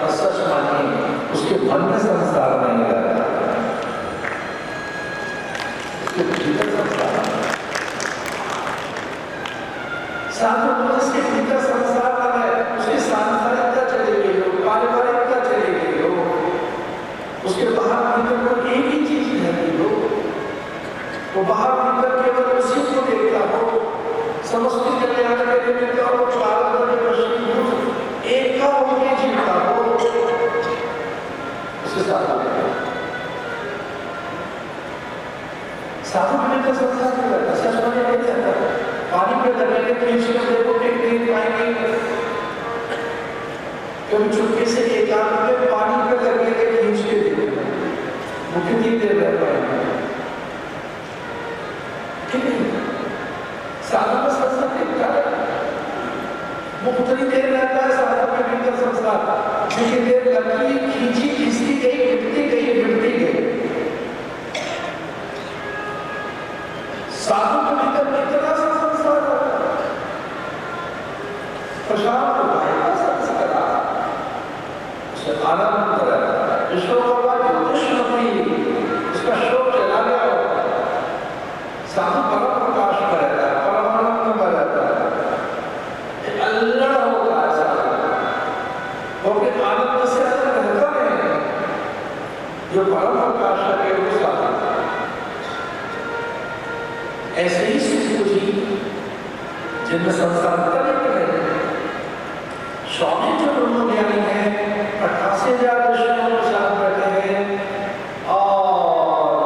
Speaker 1: और सच मानिए उसके मन में संसार नहीं रहता, उसके भीतर संसार। साधु को जिसके भीतर संसार है उसकी सांसारिकता चली गई हो, पारिवारिकता चली गई हो, उसके बाहर भीतर को एक ही चीज रहती हो, वो बाहर भीतर केवल उसी को देखता हो, समस्त कल्याण के निमित्त और स्वार्थ के वशीभूत एक का होके जीता हो, उसे साधु कहते हैं। साधु के भीतर संसार नहीं रहता, सच माने नहीं रहता। पानी पे लगेंगे खींच कर देखो टिक नहीं पाएंगे, कभी चुपके से एकांत में पानी पे लगेंगे खींच के देखो, वो कितनी देर रह पाएंगे? ठीक है, साधु का संसार दिखता है, वो उतनी देर रहता है साधु के भीतर संसार, जितनी देर लगी खींची खींचती गई गिरती गई गिरती गई। साधु के भीतर कितना सा संसार होता है, प्रशांत भाई का संस्कार, उसे आनंद रहता है, ईश्वर को उसका शोक चला गया होता है। साधु परम प्रकाश में रहता है, परमानंद में रहता है, अल्लाह होता है साधु, वो अपने आनंद से अलग रहता है, जो परम प्रकाश है वो साधु। ऐसे ही सुखी जिनमें संसार स्वामी जो ब्रह्म ज्ञानी है 88,000 ऋषियों के साथ बैठे हैं और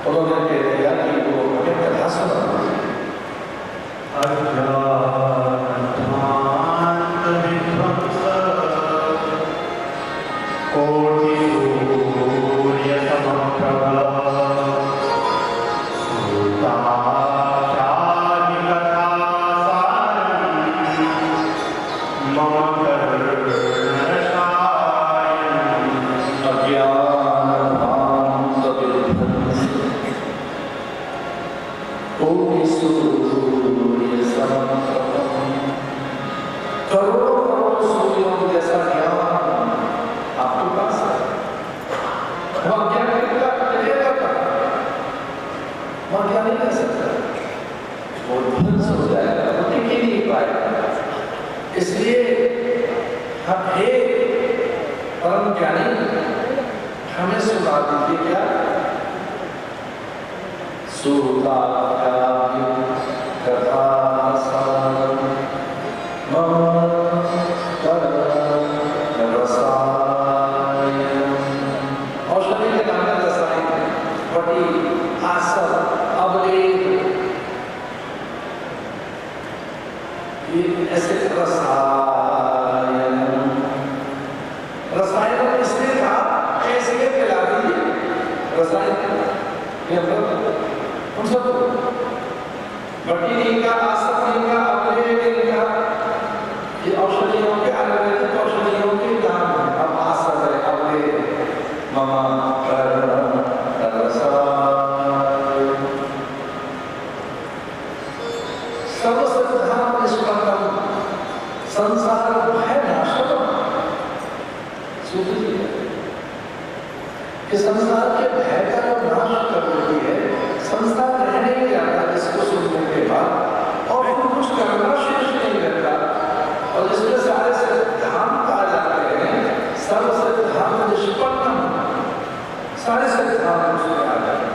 Speaker 1: उन्होंने कह दिया कि वो हमें कथा सुना। इसलिए हम हे परम ज्ञानी हमें सुना दीजिए क्या सुता कथा औषधि के नाम में रसायन बड़ी आसर अवलेध ऐसे रसायन इसलिए कहा ऐसे पिला दीजिए रसायन उन सब बटी नहीं का आसर नहीं का अवलेध नहीं का ये औषधियों के आयुर्वेदिक औषधियों के नाम है। अब आसर है अवलेध ममा संसार भय नाशक कि संसार के भय का जो नाश कर देती है, संसार रहने नहीं आता इसको सुनने के बाद और फिर कुछ करना शेष नहीं रहता। और जिसमें सारे सिद्धांत आ जाते हैं, सर्व सिद्धांत निष्पन्न, सारे सिद्धांत उसमें आ जाते हैं,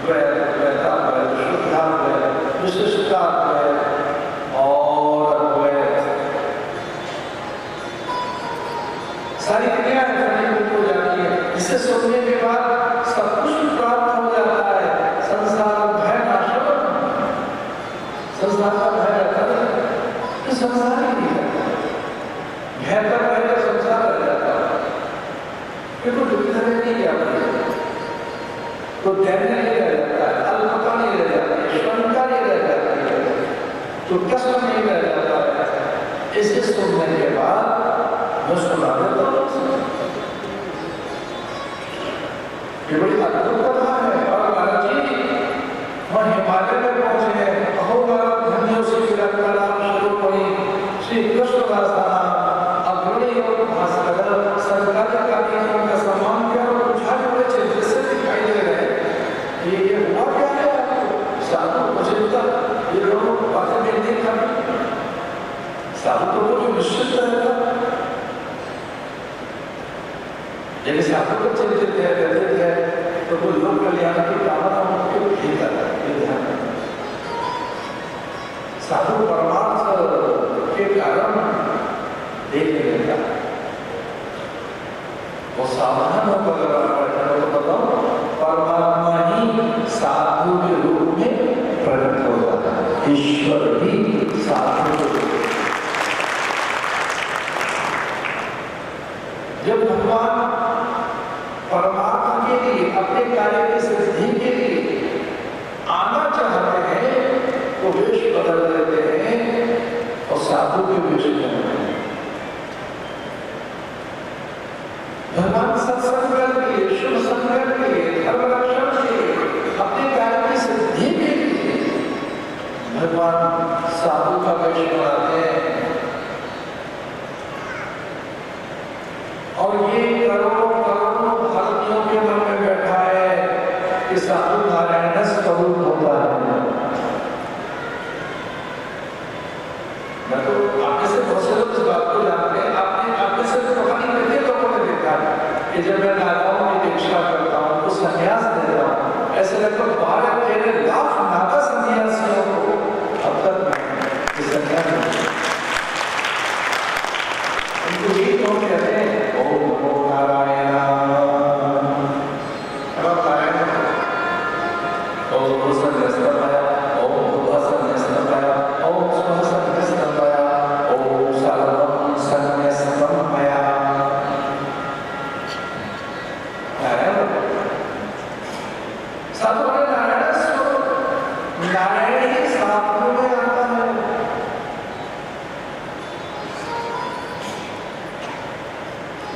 Speaker 1: वैदांत, शुद्धांत, विशिष्टांत और सारी क्रियाएं फलीभूत हो जाती है, जिसे सुनने के बाद सब कुछ प्राप्त हो जाता है। संसार भय नाशक, संसार का भय रहता है कि संसार ही नहीं रहता, भय का भय संसार रह जाता है, फिर वो दुविधा में नहीं जाती है, तो धैर्य नहीं रह जाता है, अल्पता नहीं रह जाती है, शंका नहीं रह जाती है, तो कष्ट नहीं रह जाता है। इसे सुनने के बाद मैं सुना देता हूँ, ये बड़ी अद्भुत कथा है। और महाराज जी वह हिमालय में पहुंचे हैं, अहो धन्यों से शुरू हुई साधु तो कुछ निश्चित रहेगा, यदि साधु को चरित्र देते हैं तो वो लोक कल्याण की कामना उनके भीतर है, ये ध्यान रखना। साधु परमार्थ के कारण देख लेगा, वो सावधान होकर तो बताओ परमात्मा ही साधु के रूप में प्रकट होता है, ईश्वर ही साधु के रूप में। जब भगवान परमात्मा के लिए अपने कार्य की सिद्धि के लिए आना चाहते हैं तो वेश बदल देते हैं और साधु के वेश में आते हैं। भगवान सत्संग के लिए, शुभ संग के लिए, धर्म रक्षण के लिए, अपने कार्य की सिद्धि के लिए भगवान साधु का वेश बनाते हैं। और ये करोड़ों करोड़ों भारतीयों के मन में बैठा है कि साधु नारायण स्वरूप होता है। मैं तो आपने से बहुत से लोग इस बात को जानते हैं, आपने से पता नहीं कितने लोगों ने देखा कि जब मैं नागाओं की दीक्षा करता हूँ तो संन्यास देता हूँ, ऐसे लगभग 12-13 लाख नागा संन्यासियों को अब तक मैं संन्यास उनको यही क्यों कहते हैं ओम नमो नारायण, ओम संन्यास्तमय, ओम भुवा संन्यास्तमय, ओम स्वः संन्यास्तमय, ओम सर्वं संन्यास्तमय। साधु में नारायण स्वरूप, नारायण ही साधु में आता है।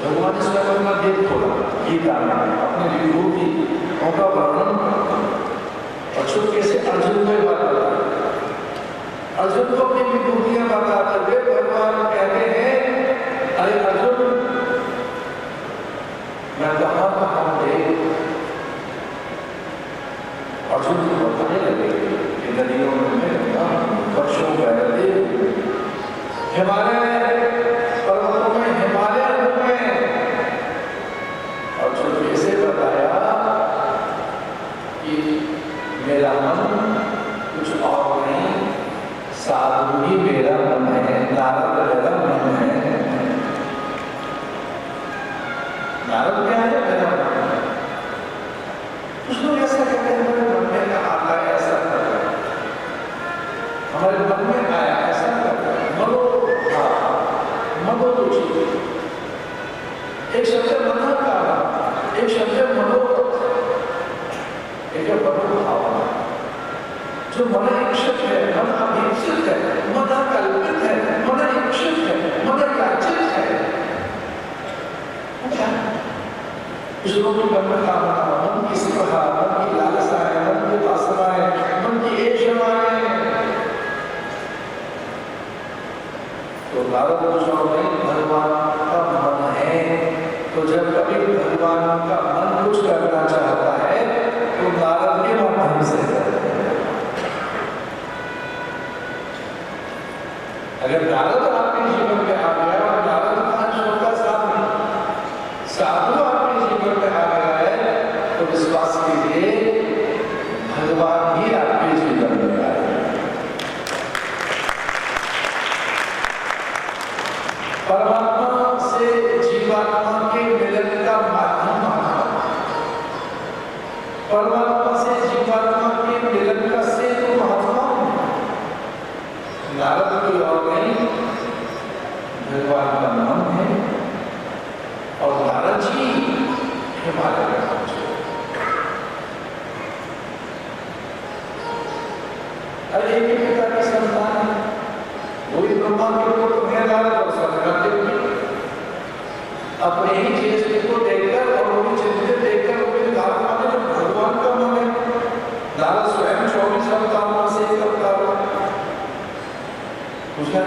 Speaker 1: भगवान स्वयं में देव खोला गीता में अपने विभूति उनका वर्णन और चुपके से अर्जुन को बात करता, अर्जुन को अपनी विभूतियां बताते हुए भगवान कहते हैं अरे अर्जुन मैं कहाँ कहाँ देव। अर्जुन को बताने लगे कि नदियों में गंगा, वर्षों में हिमालय पर्वतों में हिमालय में। अर्जुन ने इसे बताया कि मेरा मन कुछ और नहीं, साधु ही मेरा मन है, नारद मेरा मन है। नारद क्या है? मेरा मन है। कुछ लोग ऐसा कहते हैं हमारे मन में आता है, ऐसा करता है, हमारे मन में आया ऐसा करता है, मनोरुचि। एक शब्द मना का, एक शब्द मनोरथ, एक मनोभावना। जो मन इच्छित है, मन अभीप्सित है, मन कल्पित है, मन इच्छित है, मन याचित है, कुछ लोगों के मन में कामना, मन की स्पृहा, मन की लालसाएं, मन की वासनाएं, मन की ऐशवाएं। तो नारद कुछ और नहीं, भगवान का मन है। तो जब कभी भगवान का मन कुछ करना चाहता है तो नारद के माध्यम से करते हैं। अगर नारद आपके जीवन में आ गया और नारद का अंश का साधु आपके जीवन में आ गया है तो विश्वास कीजिए भगवान ही आपके जीवन में आए। परमात्मा से जीवात्मा के मिलन का माध्यम माना, परमात्मा से जीवात्मा के मिलन का सेतु महात्मा। नारद कोई और नहीं, भगवान का नाम है और नारद जी हिमालय में पहुंचे। अरे एक ही पिता की संतान है, वही ब्रह्मा के पुत्र हैं नारद और सत्यदेव जी। अपने ही ज्येष्ठ को देखकर और उनकी चिंतित देखकर उनके धारणा में जो भगवान का मन है, नारद स्वयं 24 अवतारों से एक अवतार उसका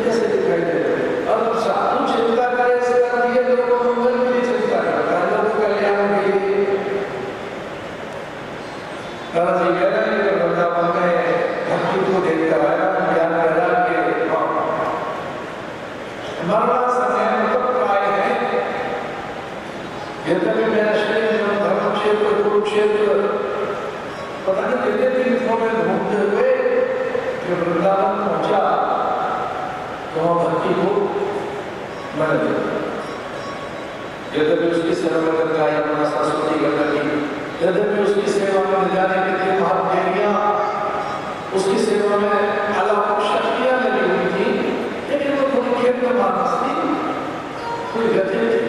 Speaker 1: जैसे दिखाई दे रहा है। अब साधु चिंता करे इसका दिए लोगों को मंगल के लिए चिंता करता है, लोगों को कल्याण के लिए। नारद जी कह रहे हैं कि वृंदावन में भक्ति को देखकर आया, ज्ञान वैराग्य मरना समय मतलब प्राय है। यद्यपि मैं श्री धर्म क्षेत्र कुरुक्षेत्र पता नहीं कितने तीर्थों में घूमते हुए जब वृंदावन पहुंचा तो वहां भक्ति को मन दिया। यद्यपि उसकी सेवा में गंगा यमुना सरस्वती गंडकी, यद्यपि उसकी सेवा में न जाने कितनी महादेवियां, उसकी सेवा में अलग शक्तियां लगी हुई थी, लेकिन वो थोड़ी खेत में मानस थी, कोई गति थी।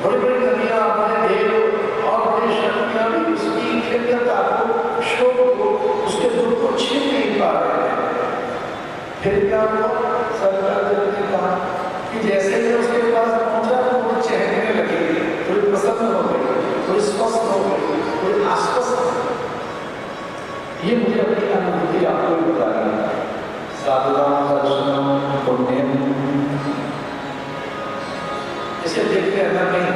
Speaker 1: बड़ी बड़ी नदियां, बड़े देव और बड़ी शक्तियां भी उसकी खेतता को, शोक को, उसके दुख को छीन नहीं पा रहे हैं। फिर क्या हुआ? सरकार ने कहा कि जैसे ही उसके पास पहुंचा तो वो चहकने लगी, थोड़ी प्रसन्न हो गई, थोड़ी स्वस्थ हो गई, थोड़ी आश्वस्त। ये मुझे अपनी अनुभूति आपको बतानी। साधुनाम दर्शनम पुण्यम, इसे देखते हैं नहीं,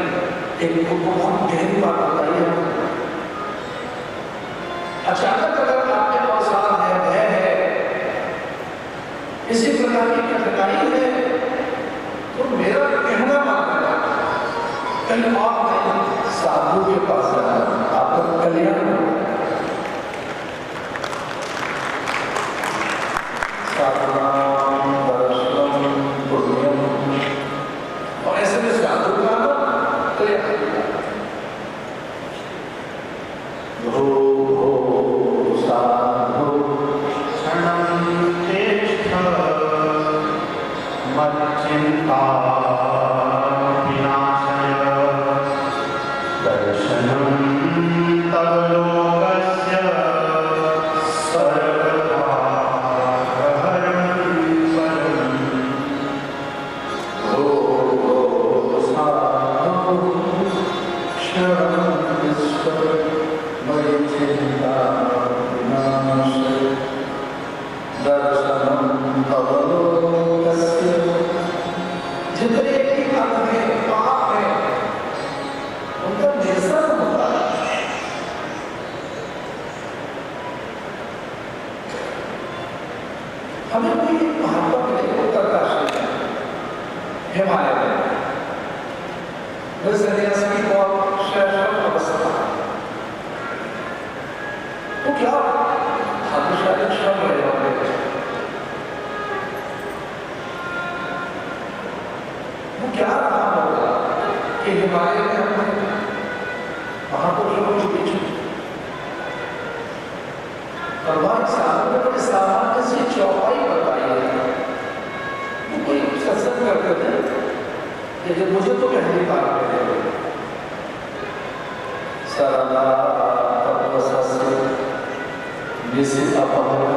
Speaker 1: एक बहुत गहरी बात बताइए। अचानक अगर आपके अवसाद है, भय है, इसी प्रकार की कठिनाई है, तो मेरा कहना मानना कहीं और नहीं, साधु के पास जाना, आपका कल्याण होगा। साधुनाम दर्शनम पुण्यम, और ऐसे में साधु का कल्याण हो। भो साधु क्षणं तिष्ठ मच्चिंता विनाशय, दर्शनं तव लोकस्य सर्वथा हरं परम्। भो साधु क्षणं तिष्ठ मच्चिंता विनाशय, दर्शनं तव लोकस्य। जितने भी अंग हैं, पाप हैं, उनका निरसन होता है। हमें कोई महात्मा मिले उत्तरकाशी में, हिमालय में, सन्यास की बहुत शैशव अवस्था, तो क्या भाग्यशाली क्षण रहे होंगे। वो क्या रहा होगा कि हिमालय में हमने महापुरुषों के बीच और वहां साधु ने सामान्य सी चौपाई बताई है। वो कोई सत्संग करते थे, लेकिन मुझे तो पहली बार मिले। सरला तपस्या जिसे अपहरण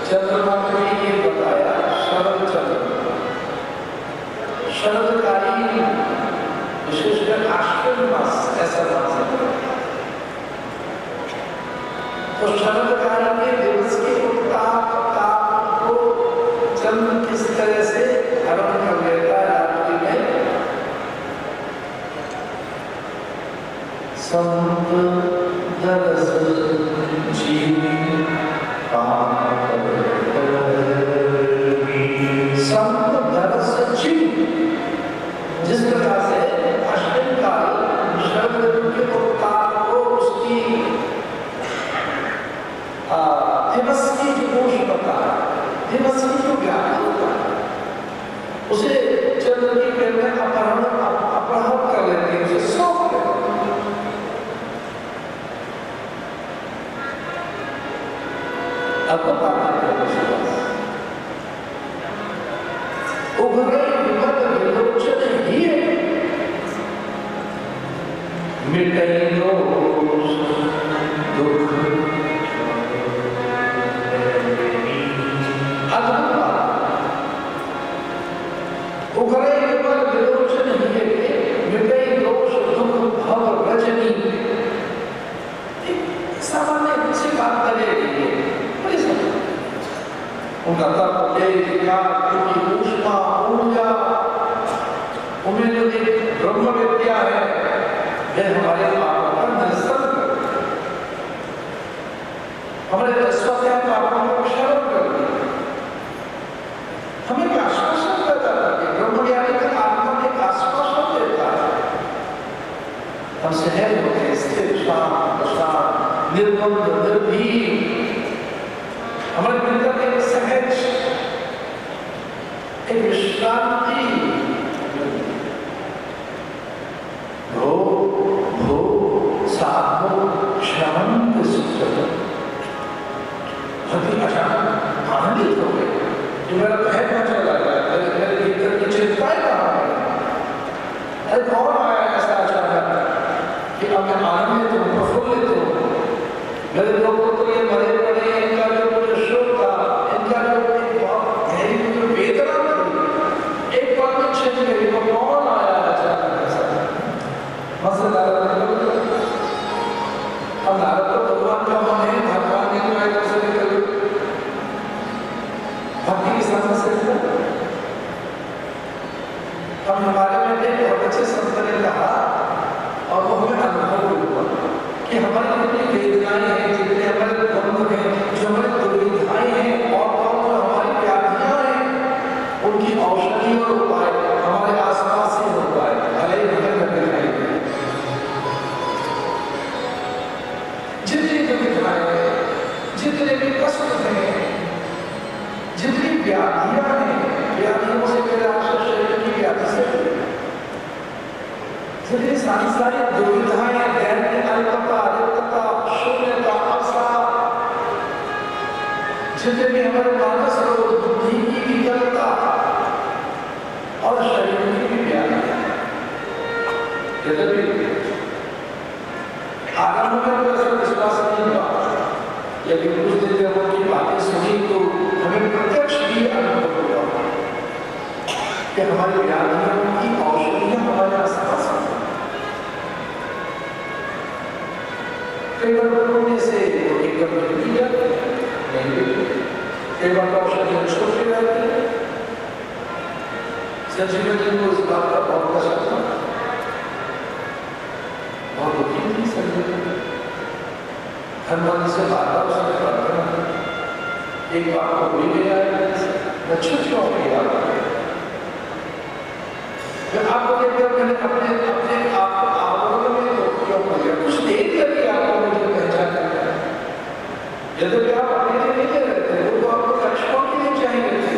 Speaker 1: चंद्रमा को ये बताया शरद चंद्र, शरदकालीन विशेषकर आश्विन मास ऐसा मास है। तो शरदकाल के हरण कर लेता है रात्रि में। संत दरस जीवी संत दरस जीवी, जिस प्रकार से अश्विन काल शरद ऋतु के उत्ताप को उसकी दिवस की जो ऊष्मता, दिवस की जो व्याकुलता, उसे चंद्र की किरणें अपहरण कर लेती है, उसे सौंप लेती है। अब उभरे विपद विलोचन ही मिटई दोष दुख। उभरे विपद विलोचन ही मिटई दोष दुख भव रजनी। सामान्य सी बात करेगी, उनका तत्व उनकी ऊष्मा ऊर्जा, उनमें जो एक ब्रह्म विद्या है, यह हमारे पापों का निरसन, हमारे स्वतः पापों को क्षरण करती है। हमें एक आश्वासन देता है, ब्रह्म ज्ञानी का आत्मा एक आश्वासन देता है। हम सहज होते, स्थिर, शांत, प्रशांत, निर्बंध, निर्भीक, हमारे भीतर एक सहज, एक विश्रांति, भो भो साधो क्षमंत सुख। अति अचानक आनंदित हो गए, जो मेरा भय न चला गया, मेरे भीतर की चिंताएं कहाँ गई। अरे कौन आया ऐसा अचानक कि अब मैं आनंदित हूँ, प्रफुल्लित हूँ। मेरे लोगों तो ये मरे पड़े, इनका जो शोक था, इनका जो गहरी जो वेदना थी, एक बार में छिप गई। वो कौन आया अचानक ऐसा? मजेदार अब नारद तो भगवान का मन है, भगवान ने जो है उसे निकल भक्ति की समस्या से। अब हमारे में एक बहुत अच्छे संत ने कहा, और वो हमें अनुभव हुआ कि हमारी जितनी वेदनाएं हैं, जितने हमारे द्वंद्व हैं, जो हमारी दुविधाएं हैं, और जो हमारी व्याधियां हैं, उनकी औषधि और उपाय हमारे आसपास ही होता है, भले ही हमें न दिखाई दे। जितनी दुविधाएं हैं, जितने भी कष्ट हैं, जितनी व्याधियां हैं, व्याधियों से मेरे आपसे शरीर की व्याधि से जितनी सांसारिक दुविधाएं, दैन्य, अल्पता, रिक्तता, शून्यता, अवसाद, जितने भी हमारे मानस रोग, बुद्धि की विकलता और शरीर की भी व्याधि, यद्यपि आरंभ में तो ऐसा विश्वास नहीं हुआ, लेकिन कुछ दिन जब उनकी बातें सुनी तो हमें प्रत्यक्ष भी अनुभव हुआ कि हमारी व्याधियों की औषधियां हमारे आसपास हैं। कई बार लोगों से एकदम नहीं जाती, कई बार औषधियां छोटी रहती है। संजीवन जी को इस बात का बहुत कष्ट था, बहुत दुखी थी संजीवन। हनुमान से बात उसने प्रार्थना, एक बार को भी गया मैं छुट्टियों में याद आपको देखकर मैंने अपने अपने आप को आवरण में क्यों हो गया, कुछ देर करके आपको मुझे पहचान करना है। यदि आप अपने लिए नहीं ले रहे थे, वो तो आपको लक्ष्मण के लिए चाहिए थे।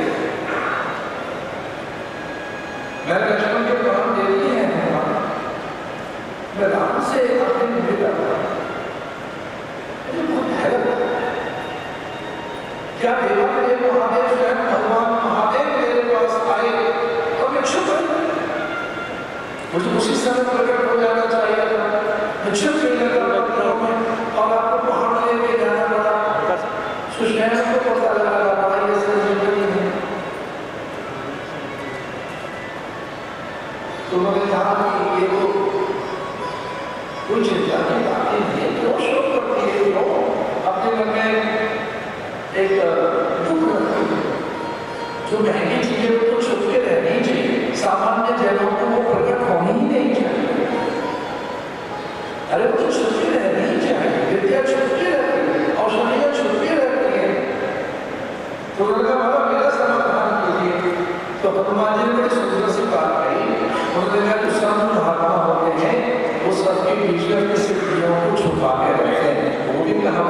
Speaker 1: मैंने लक्ष्मण के प्राण दे दिए हैं, मैं राम से अपने नहीं कर रहा। मुझे बहुत हैरत, क्या देवादेव महादेव स्वयं भगवान महादेव मेरे पास आए और मैं छुप गई। मुझे उसी समय प्रकट हो जाना चाहिए था, मैं छुप गई पत्थरों में और आपको पहाड़ लेके जाना पड़ा। सुशैन को पता लगा भाई ये संजीवनी है, तो मैंने कहा कि ये तो कोई चिंता नहीं, बातें नहीं, क्यों शोक करती है, क्यों अपने मन में एक दुख रखती है। जो महंगी चीजें वो तो छुप के रहनी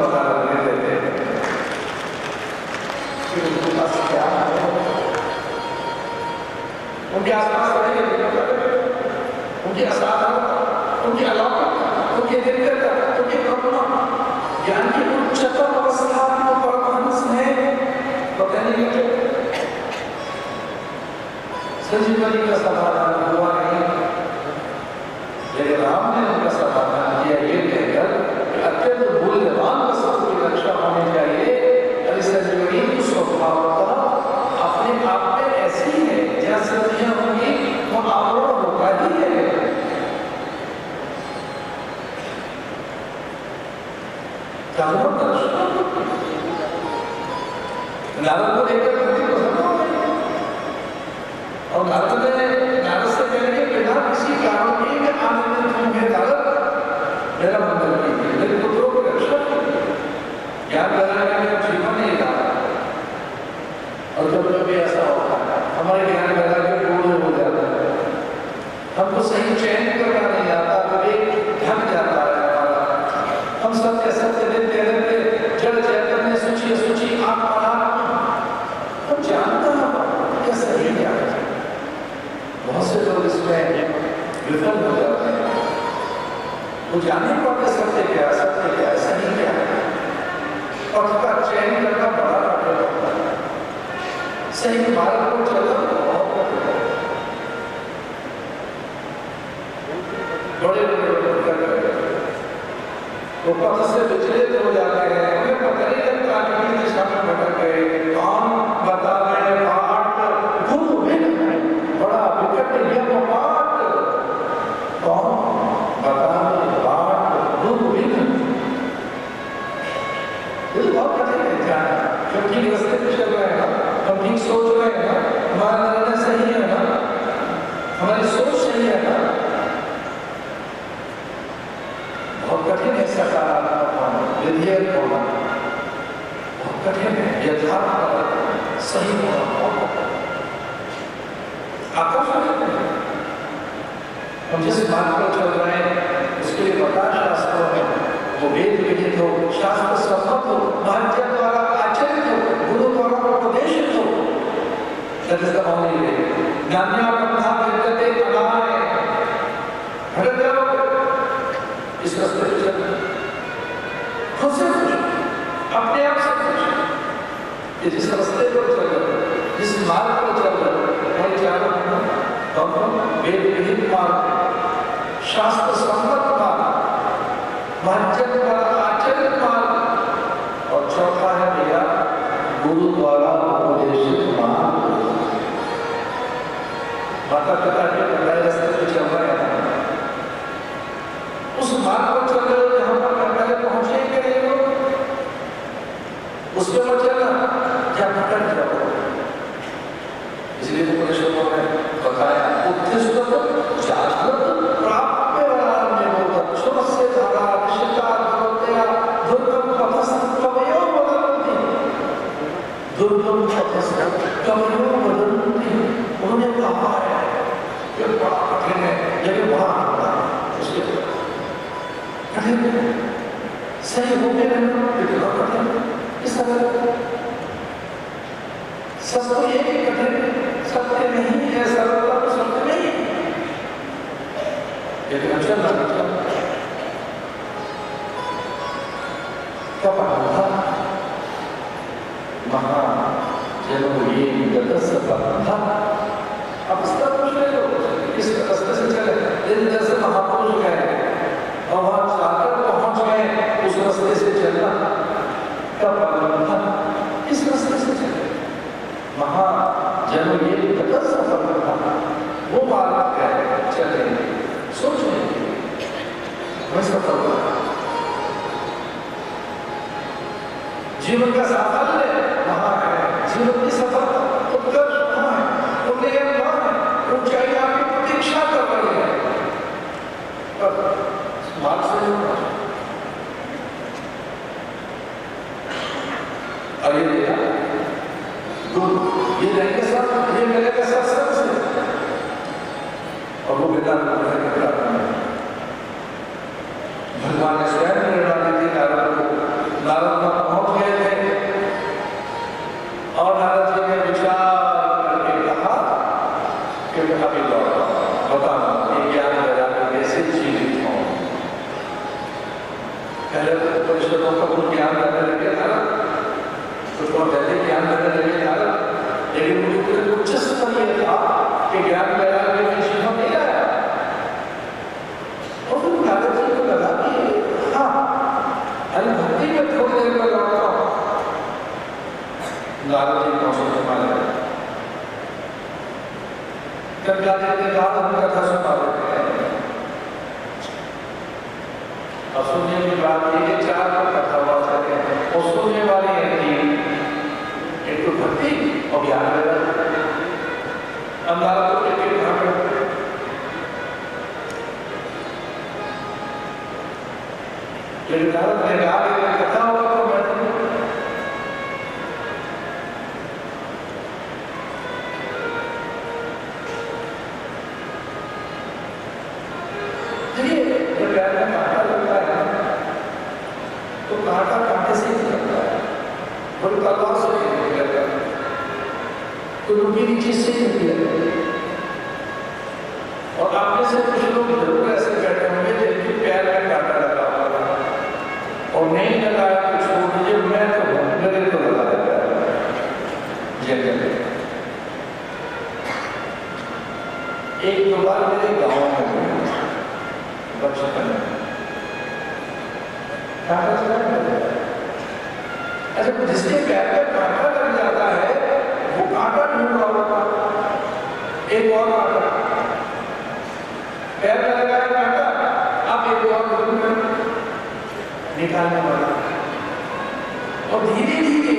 Speaker 1: पता लगने देते कि उनके पास क्या है, उनके आसपास उनके असाधारण, उनके अलौकिक, उनके दिव्यता, उनके करुणा, ज्ञान की उच्चतम अवस्था में परमहंस है, पता नहीं लगे। संजीवनी का समाधान हुआ नहीं, लेकिन राम ने उनका समाधान किया ये कहकर अत्यंत मूल्यवान वस्तु की रक्षा होनी चाहिए। अरे संजीवनी तो स्वभावतः अपने आप में ऐसी है, जहाँ सतियां होंगी वो आवरण होगा ही है। नारद को लेकर धरती को समझ और नारद से कहने के बिना किसी कारण के मैं आनंदित हूँ, मैं नारद मेरा मंगल कीजिए, मेरे पुत्रों को रक्षा कीजिए, ज्ञान लगाने में जीवन नहीं रहा। और जब भी ऐसा होता है हमारे ज्ञान लगा के पूर्ण हो जाता है, हमको सही चयन करना नहीं आता, कभी ढक जाता है हमारा, हम सब के सब देते रहते जड़ चैतन्य सूची सूची आत्मा हम जानता है क्या सही क्या है। बहुत से लोग इसमें विफल हो जाते हैं, वो जाने पाते सत्य क्या है, सही क्या है, और उसका चयन करना बड़ा कठिन होता है। सही मार्ग को चलना बहुत कठिन है। बड़े वो पथ से विचलित हो जाते हैं, उन्हें पता नहीं लगता किस दिशा में भटक गए। कौन बतावे बाट गुरु बिन बड़ा विकट यम बाट, कौन बतावे बाट गुरु बिन। ये बहुत कठिन है जाना, हम ठीक रास्ते पे चल रहे हैं ना, हम ठीक सोच रहे हैं ना, हमारा निर्णय सही है ना, हमारी सोच सही है ना। बहुत कठिन है सकारात्मक होना, विधेयक होना, बहुत कठिन है यथार्थ सही होना, आकर्षण है। हम जिस बात पर चल रहे हैं उसके लिए बता शास्त्रों में वो वेद विहित हो, शास्त्र सम्मत हो, महाजन द्वारा आचरित हो, गुरु द्वारा उपदेशित हो, that is the only way. नान्या Brahma विद्यते अनाय, भटक जाओगे इस रास्ते पे चलना, खुद से पूछो, अपने आप से पूछो कि जिस रास्ते पर चल रहे, जिस मार्ग पर चल रहे, मैं क्या करूँ? हम वेद विहित मार्ग, शास्त्र सम्मत मार्ग, महाजन द्वारा आचरित मार्ग, और चौथा है भैया गुरु द्वारा उपदेशित मार्ग। माता पिता के बताए रास्ते पे चल रहे हैं, उस मार्ग पर चल रहे हो जहां पर पहले पहुंचेंगे ये लोग, उस पर मत चलना, क्या भटक जाओ। इसलिए उपनिषदों ने बताया उत्तिष्ठ जागृत प्राप्य वरान्य बोधक शुभस्य धारा निशिता भगवत्या दुर्गम पथस्थ कवयो वदन्ति, दुर्गम पथस्थ कवयो वदन्ति। उन्होंने कहा है ये बड़ा कठिन है, लेकिन बड़ा आता है, उसके कठिन सही हो गए कितना कठिन इस तरह सब तो ये कठिन सत्य नहीं है, सरलता तो सत्य नहीं है, लेकिन अच्छा लगता क्या पढ़ा था महा जब ये गतस्य पढ़ा। अब इस तरह पूछ रहे हो इस रास्ते से चले, दिन जैसे महापुरुष गए और वहां जाकर पहुंच गए, उस रास्ते से चलना क्या पढ़ा था, इस रास्ते से चले। महा जन्म ये गत सफल था, वो मार्ग है, चलेंगे, सोचेंगे, वह सफल होगा। जीवन का साफल्य वहाँ है, जीवन की सफलता, उत्कर्ष वहाँ है, उन्नयन वहाँ है, ऊंचाई आपकी प्रतीक्षा कर रही है। पर मार्ग से अरे ये रहेंगे सब, ये मिलेगा सब सबसे, और वो बिना भगवान ने स्वयं निर्णय दी थी नारद को, नारद वहां पहुंच गए थे और नारद जी ने विचार करके कहा कि अभी लौटा बताना ये ज्ञान वैराग्य कैसे जीवित हो। पहले तो परिषदों का कुछ ज्ञान करने लगे नारद, कुछ और पहले ज्ञान करने लगे नारद, लेकिन उनके उच्च स्तर यह था कि ज्ञान वैराग्य में जीवन नहीं आया। और फिर नारद जी को लगा कि हाँ अरे भक्ति में थोड़ी देर में लौटता हूँ। नारद जी मौसम संभाल गए, जब जाने के बाद हम कथा सुना देते हैं। और सुनने की बात ये कि चार को कथा हुआ सके और सुनने वाली है कि एक तो भक्ति और ज्ञान वैराग्य। अब नारद को टिकट कहाँ पे लेकिन नारद ने कहा कथा हुआ तो मैं कांटा कांटे से ही निकलता है, कोई तलवार से नहीं निकलता, कोई नुकीली चीज से ही निकलता। और आप में से कुछ लोग जरूर ऐसे बैठे होंगे जिनके पैर में कांटा लगा होगा और नहीं लगाया तो छोड़ दीजिए, मैं तो मेरे को लगा देता है। एक दो बार मेरे गाँव में बचपन में अच्छा जिसके पैर में कांटा लग जाता है वो कांटा ढूंढ रहा होगा एक और कांटा, पैर में लगाया कांटा, आप एक और ढूंढ निकालने वाला। और धीरे धीरे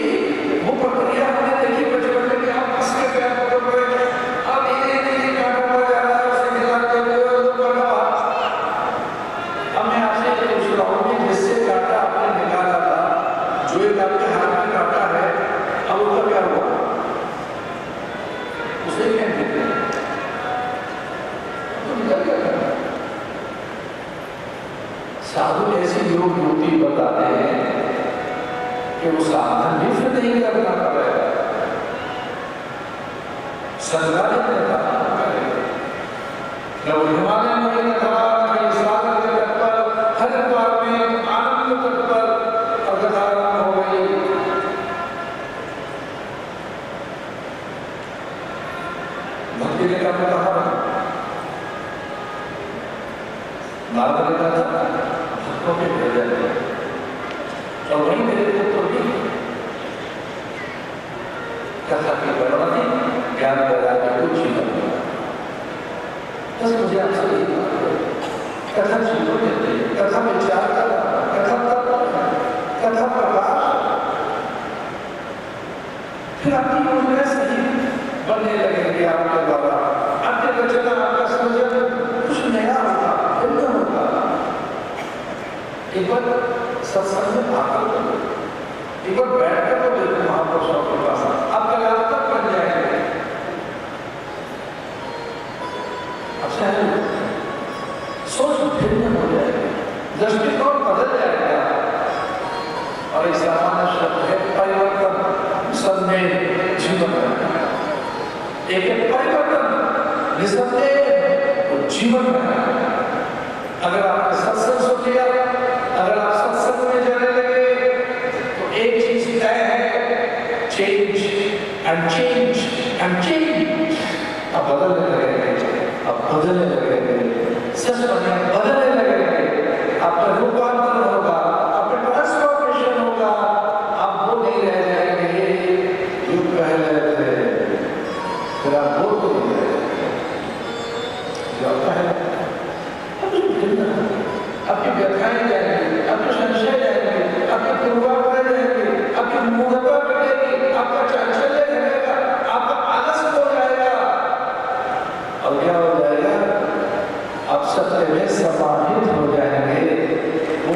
Speaker 1: वो प्रक्रिया हमने देखी बचपन में कि आप किसके पैर पकड़ रहे हैं, आप धीरे धीरे कांटा पड़ जा रहा है, उसे निकालते हुए हमें आपसे पूछ रहा हूँ कि जिससे कांटा आपने निकाला था, जो एक आपके हाथ में कांटा है, अब उसका क्या हुआ? उसे क्या कहते हैं? तो निकल गया। साधु ऐसी योग युक्ति बताते हैं कि वो साधन भी फिर नहीं करना पड़ेगा, संग्रह में करना पड़ेगा। जब हिमालय में कहा हरिद्वार में आनंद तट पर अवधारणा हो गई। भक्ति ने कहा नारद ने कहा भक्तों के भेजन और वही मेरे पुत्र भी कथा की बड़वती ज्ञान वैराग्य को जीवन। बस मुझे आपसे कथा जीवन देते, कथा विचार करना, कथा कथा प्रकाश, फिर आपकी योजना सही बनने लगेगी आपके द्वारा, आपके रचना आपका सृजन कुछ नया होगा, भिन्न होगा। एक बार सत्संग में आकर एक बार बैठकर तो देखो महापुरुषों के पास, आप कलात्मक बन जाएंगे। अच्छा है, सोच भिन्न हो जाएगी, दृष्टिकोण बदल जाएगा। और एक सामान्य शब्द है परिवर्तन, संदेह जीवन में एक परिवर्तन निसंदेह जीवन में। अगर आपने सत्संग सुन लिया, अगर आप सत्संग में जाने लगे तो एक चीज तय है, change and change and change. अब बदलने लगेंगे, अब बदलने लगेंगे, सच बदलने लगेंगे, आपका रूपांतरण होगा, आपका ट्रांसफॉर्मेशन होगा। आप वो नहीं रह जाएंगे जो पहले थे, फिर आप वो तो नहीं रह जाएंगे। आपकी व्यथाएं जाएंगी, आपके संशय जाएंगे, आपकी पूर्वाग्रह जाएंगे, आपकी मूढ़ता कटेगी, आपका चांचल्य घटेगा, आपका आलस हो जाएगा। क्या हो जाएगा? आप सत्य में समाहित हो जाएंगे। वो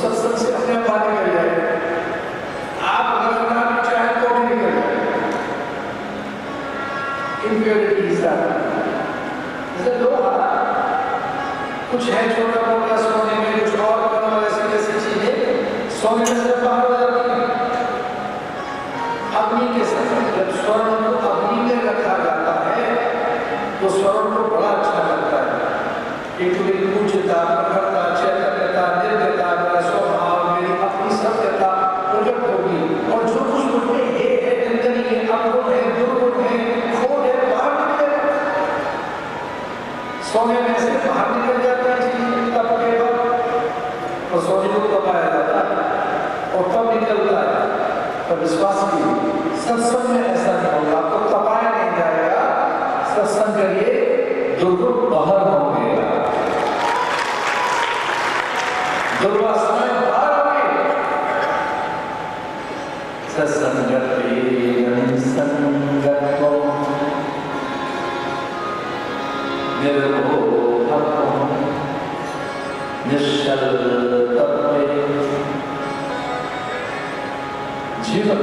Speaker 1: सत्संग से अपने आप बातें कर जाए। आप अगर सुनना भी कुछ है छोटा मोटा सोने में, कुछ और करो, ऐसी ऐसी चीजें सोने में से बाहर हो जाती है। अग्नि के साथ जब स्वर्ण को अग्नि में रखा जाता है तो स्वर्ण को बड़ा अच्छा लगता है। एक पूज्यता, प्रखरता, चैतन्यता, निर्भयता, स्वभाव, मेरी अपनी सत्यता प्रकट होगी। और जो कुछ मुझमें है, निंदनीय है, अवगुण है, दुर्गुण है, खोट है, बाहर निकलेगा। सोने में से बाहर निकल जाता है चीज तब के बाद, और सोने को तपाया जाता है और तब निकलता है। तो विश्वास की सत्संग में ऐसा नहीं होगा, आपको तपाया नहीं जाएगा। सत्संग करिए, दुर्गुण बाहर होंगे, दुर्वासनाएं बाहर होंगे। सत्संगते निसंगत्वं निर्मोहत्वं निश्चलत्वे जीवन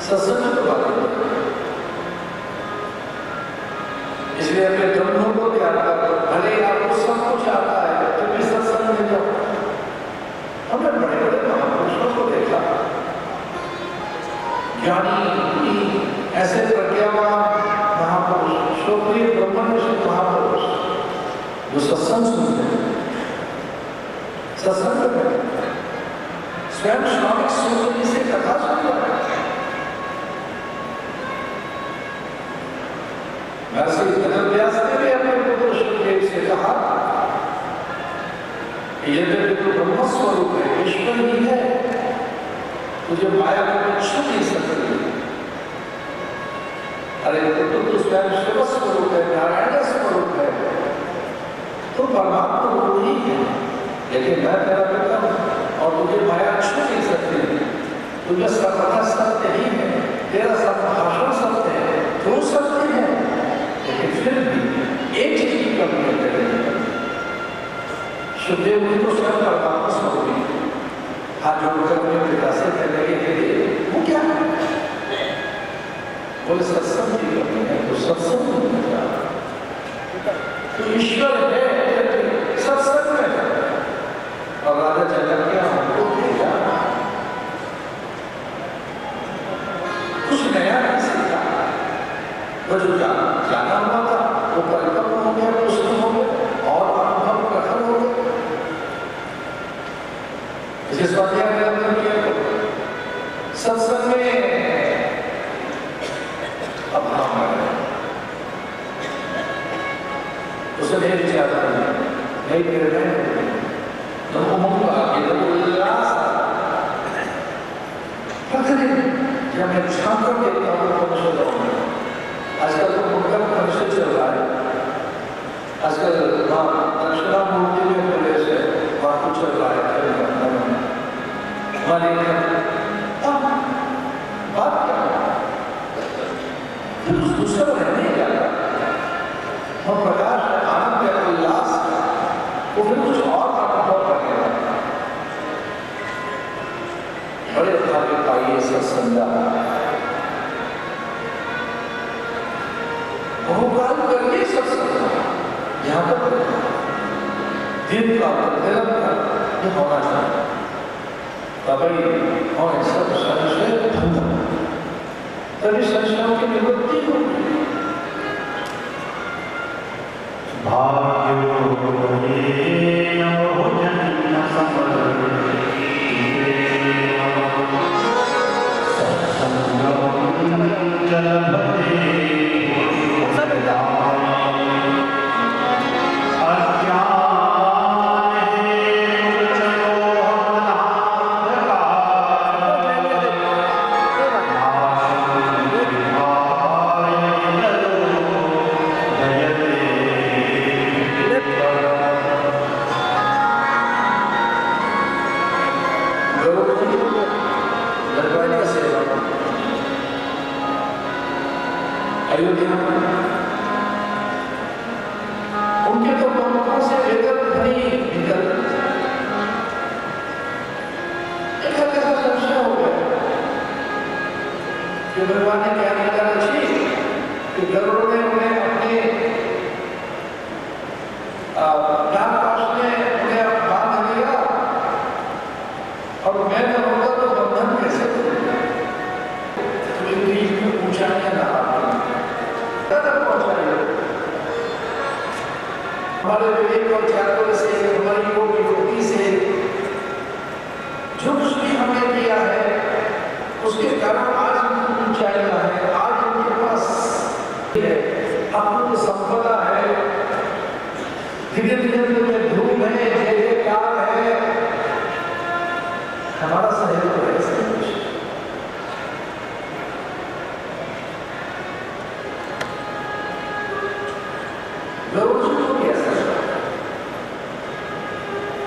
Speaker 1: सत्संग की बात है। इसलिए अपने ब्रह्मों को त्याग कर, भले आपको सब कुछ आता है तो भी सत्संग में जाओ। हमने बड़े बड़े महापुरुषों को देखा, ज्ञानी ऐसे प्रज्ञावान महापुरुष, क्षत्रिय ब्रह्मनिष्ठ महापुरुष जो सत्संग सुनते हैं, सत्संग में स्वयं श्राविक सूत्र से कथा सुनता है। व्यास ने भी अपने पुत्र सुखदेव से कहा, यद्यपि तू ब्रह्म स्वरूप है, ईश्वर ही है, तुझे माया को छू नहीं सकती। अरे तो स्वयं शिव स्वरूप है, नारायण स्वरूप है, तो परमात्मा वो ही है, लेकिन मैं तेरा पिता हूं और तुझे माया छू नहीं सकती। तुझे सर्वथा सत्य ही है, तेरा सर्वभाषण सत्य है, तू सत्य है, लेकिन फिर भी एक चीज की कमी है। सुखदेव जी को स्वयं परमात्मा स्वरूप है, हाथ जोड़कर अपने पिता से कहने के लिए वो क्या है? बोले सत्संग की कमी है, तो सत्संग में जा, तो ईश्वर है सत्संग में। और राजा जनक क्या हमको भेजा, कुछ नया नहीं सीखा, वो जो जाना हुआ था वो परिपक्व हो गया, पुष्ट हो गया और अनुभव प्रखर हो गया। इसे स्वाध्याय में हमने किया सत्संग में अभाव है, उसे नहीं विचार नहीं निर्णय तो उमंग आ गया, तो उल्लास जब मैं झांक कर देखता हूँ मनुष्य में, आजकल तो मुक्तक मनुष्य चल रहा है, आजकल दक्षिणामूर्ति में प्रदेश है, वहाँ कुछ चल रहा है, बात क्या फिर उस दूसरे को रहने जाता और प्रकाश आनंद या उल्लास वो फिर कुछ और अनुभव करेगा। बड़े भाग्य का ये सत्संगा बहुकाल करके सत्संग यहाँ पर दिन का निरंतर ये होना चाहिए, तभी और सब संशय धन, तभी संशयों की निवृत्ति होगी। भाग्यो उनके तो पंखों से लेकर धनी निकल एक ऐसा संशय हो गया कि भगवान ने क्या निकाला चाहिए कि हमारे विवेक और त्याग से, हमारी योग की भक्ति से जो कुछ भी हमने किया है उसके कारण आज हमको ऊंचाइयां है, आज उनके पास है, अपनी संपदा है, धीरे धीरे में धूम है, जय जयकार है, हमारा सहयोग है सब कुछ।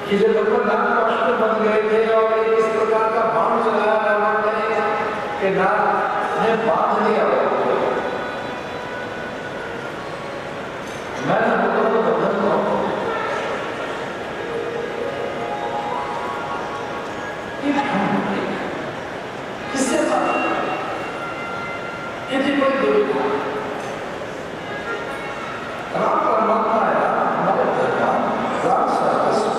Speaker 1: कि जब भगवान नाग राष्ट्र बन गए थे और इस प्रकार का बाण चलाया रावण ने कि नाग ने बांध लिया, मैं तो बदल रहा किससे बात यदि कोई दुर्गा राम परमात्मा है, हमारे भगवान राम सर्वस्व,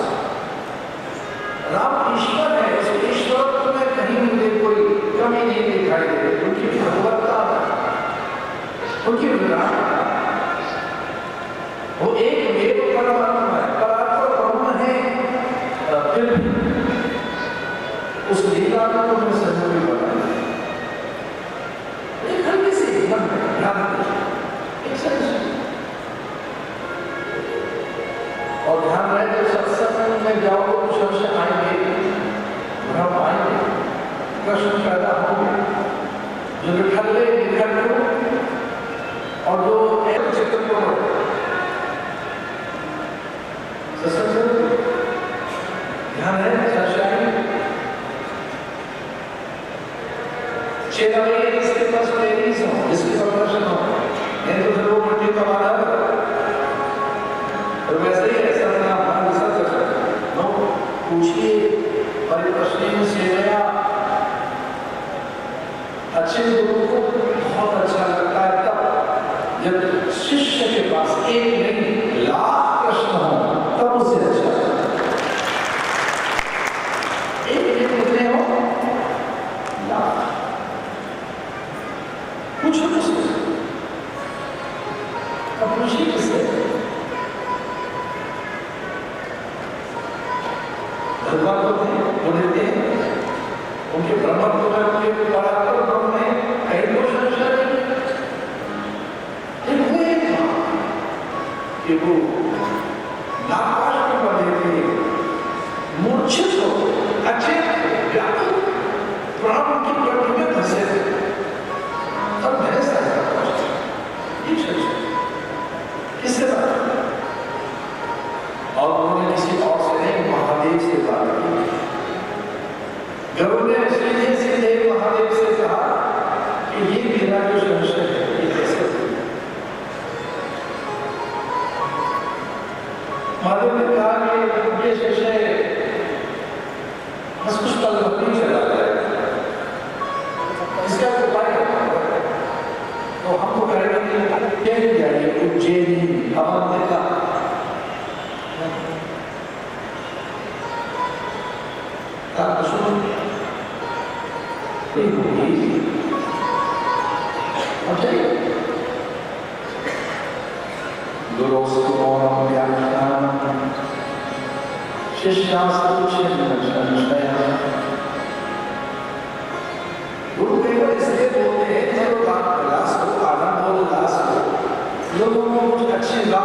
Speaker 1: राम ईश्वर है, इस ईश्वर में कहीं मुझे कोई कमी नहीं दिखाई दे रही, उनकी भगवत्ता, उनकी विराटता, वो एक वेद परमात्मा है, परात्पर ब्रह्म है, फिर भी उस लीला को मैं संजोगी बनाया एक हल्की सी मन में ध्यान एक सेंस और ध्यान रहे तो सत्संग में जाओ तो शब्द आएंगे, भ्रम आएंगे, प्रश्न पैदा होंगे, जो निखरले निखर और जो एक चित्र को सत्संग ध्यान है चेतावनी इसके पास प्रेरित हो, इसके प्रदर्शन हो, नहीं तो फिर वो मिट्टी का वाला है। और वैसे ही ऐसा ना हमारा विसर्जन कर सकते नो पूछिए परिप्रश्न से गया अच्छे गुरु को बहुत अच्छा लगता है तब जब शिष्य के पास एक नहीं लाख प्रश्न हो तब उसे अच्छा एक कितने हो लाख पूछो किससे अब पूछिए किससे भगवान को वो देते हैं उनके ब्रह्मत्व में उनके परात्पर ब्रह्म में कई लोग संशय कि वो नापाश में बने थे मूर्छित हो अच्छे व्यापक प्राण की प्रकृति में फंसे थे तब मैं किससे बात और उन्होंने किसी और से नहीं महादेव से बात की। गरुड़ ने सीधे सीधे महादेव से कहा कि ये मेरा जो संशय है ये कैसे महादेव ने कहा कि ये संशय बस कुछ पल नहीं चला जाएगा, इसका उपाय तो हमको करेंगे जाइए उज्जैन अवंतिका गुरु केवल इसलिए बोलते हैं जब बात क्लास हो आनंद हो उल्लास हो लोगों को कुछ अच्छी बात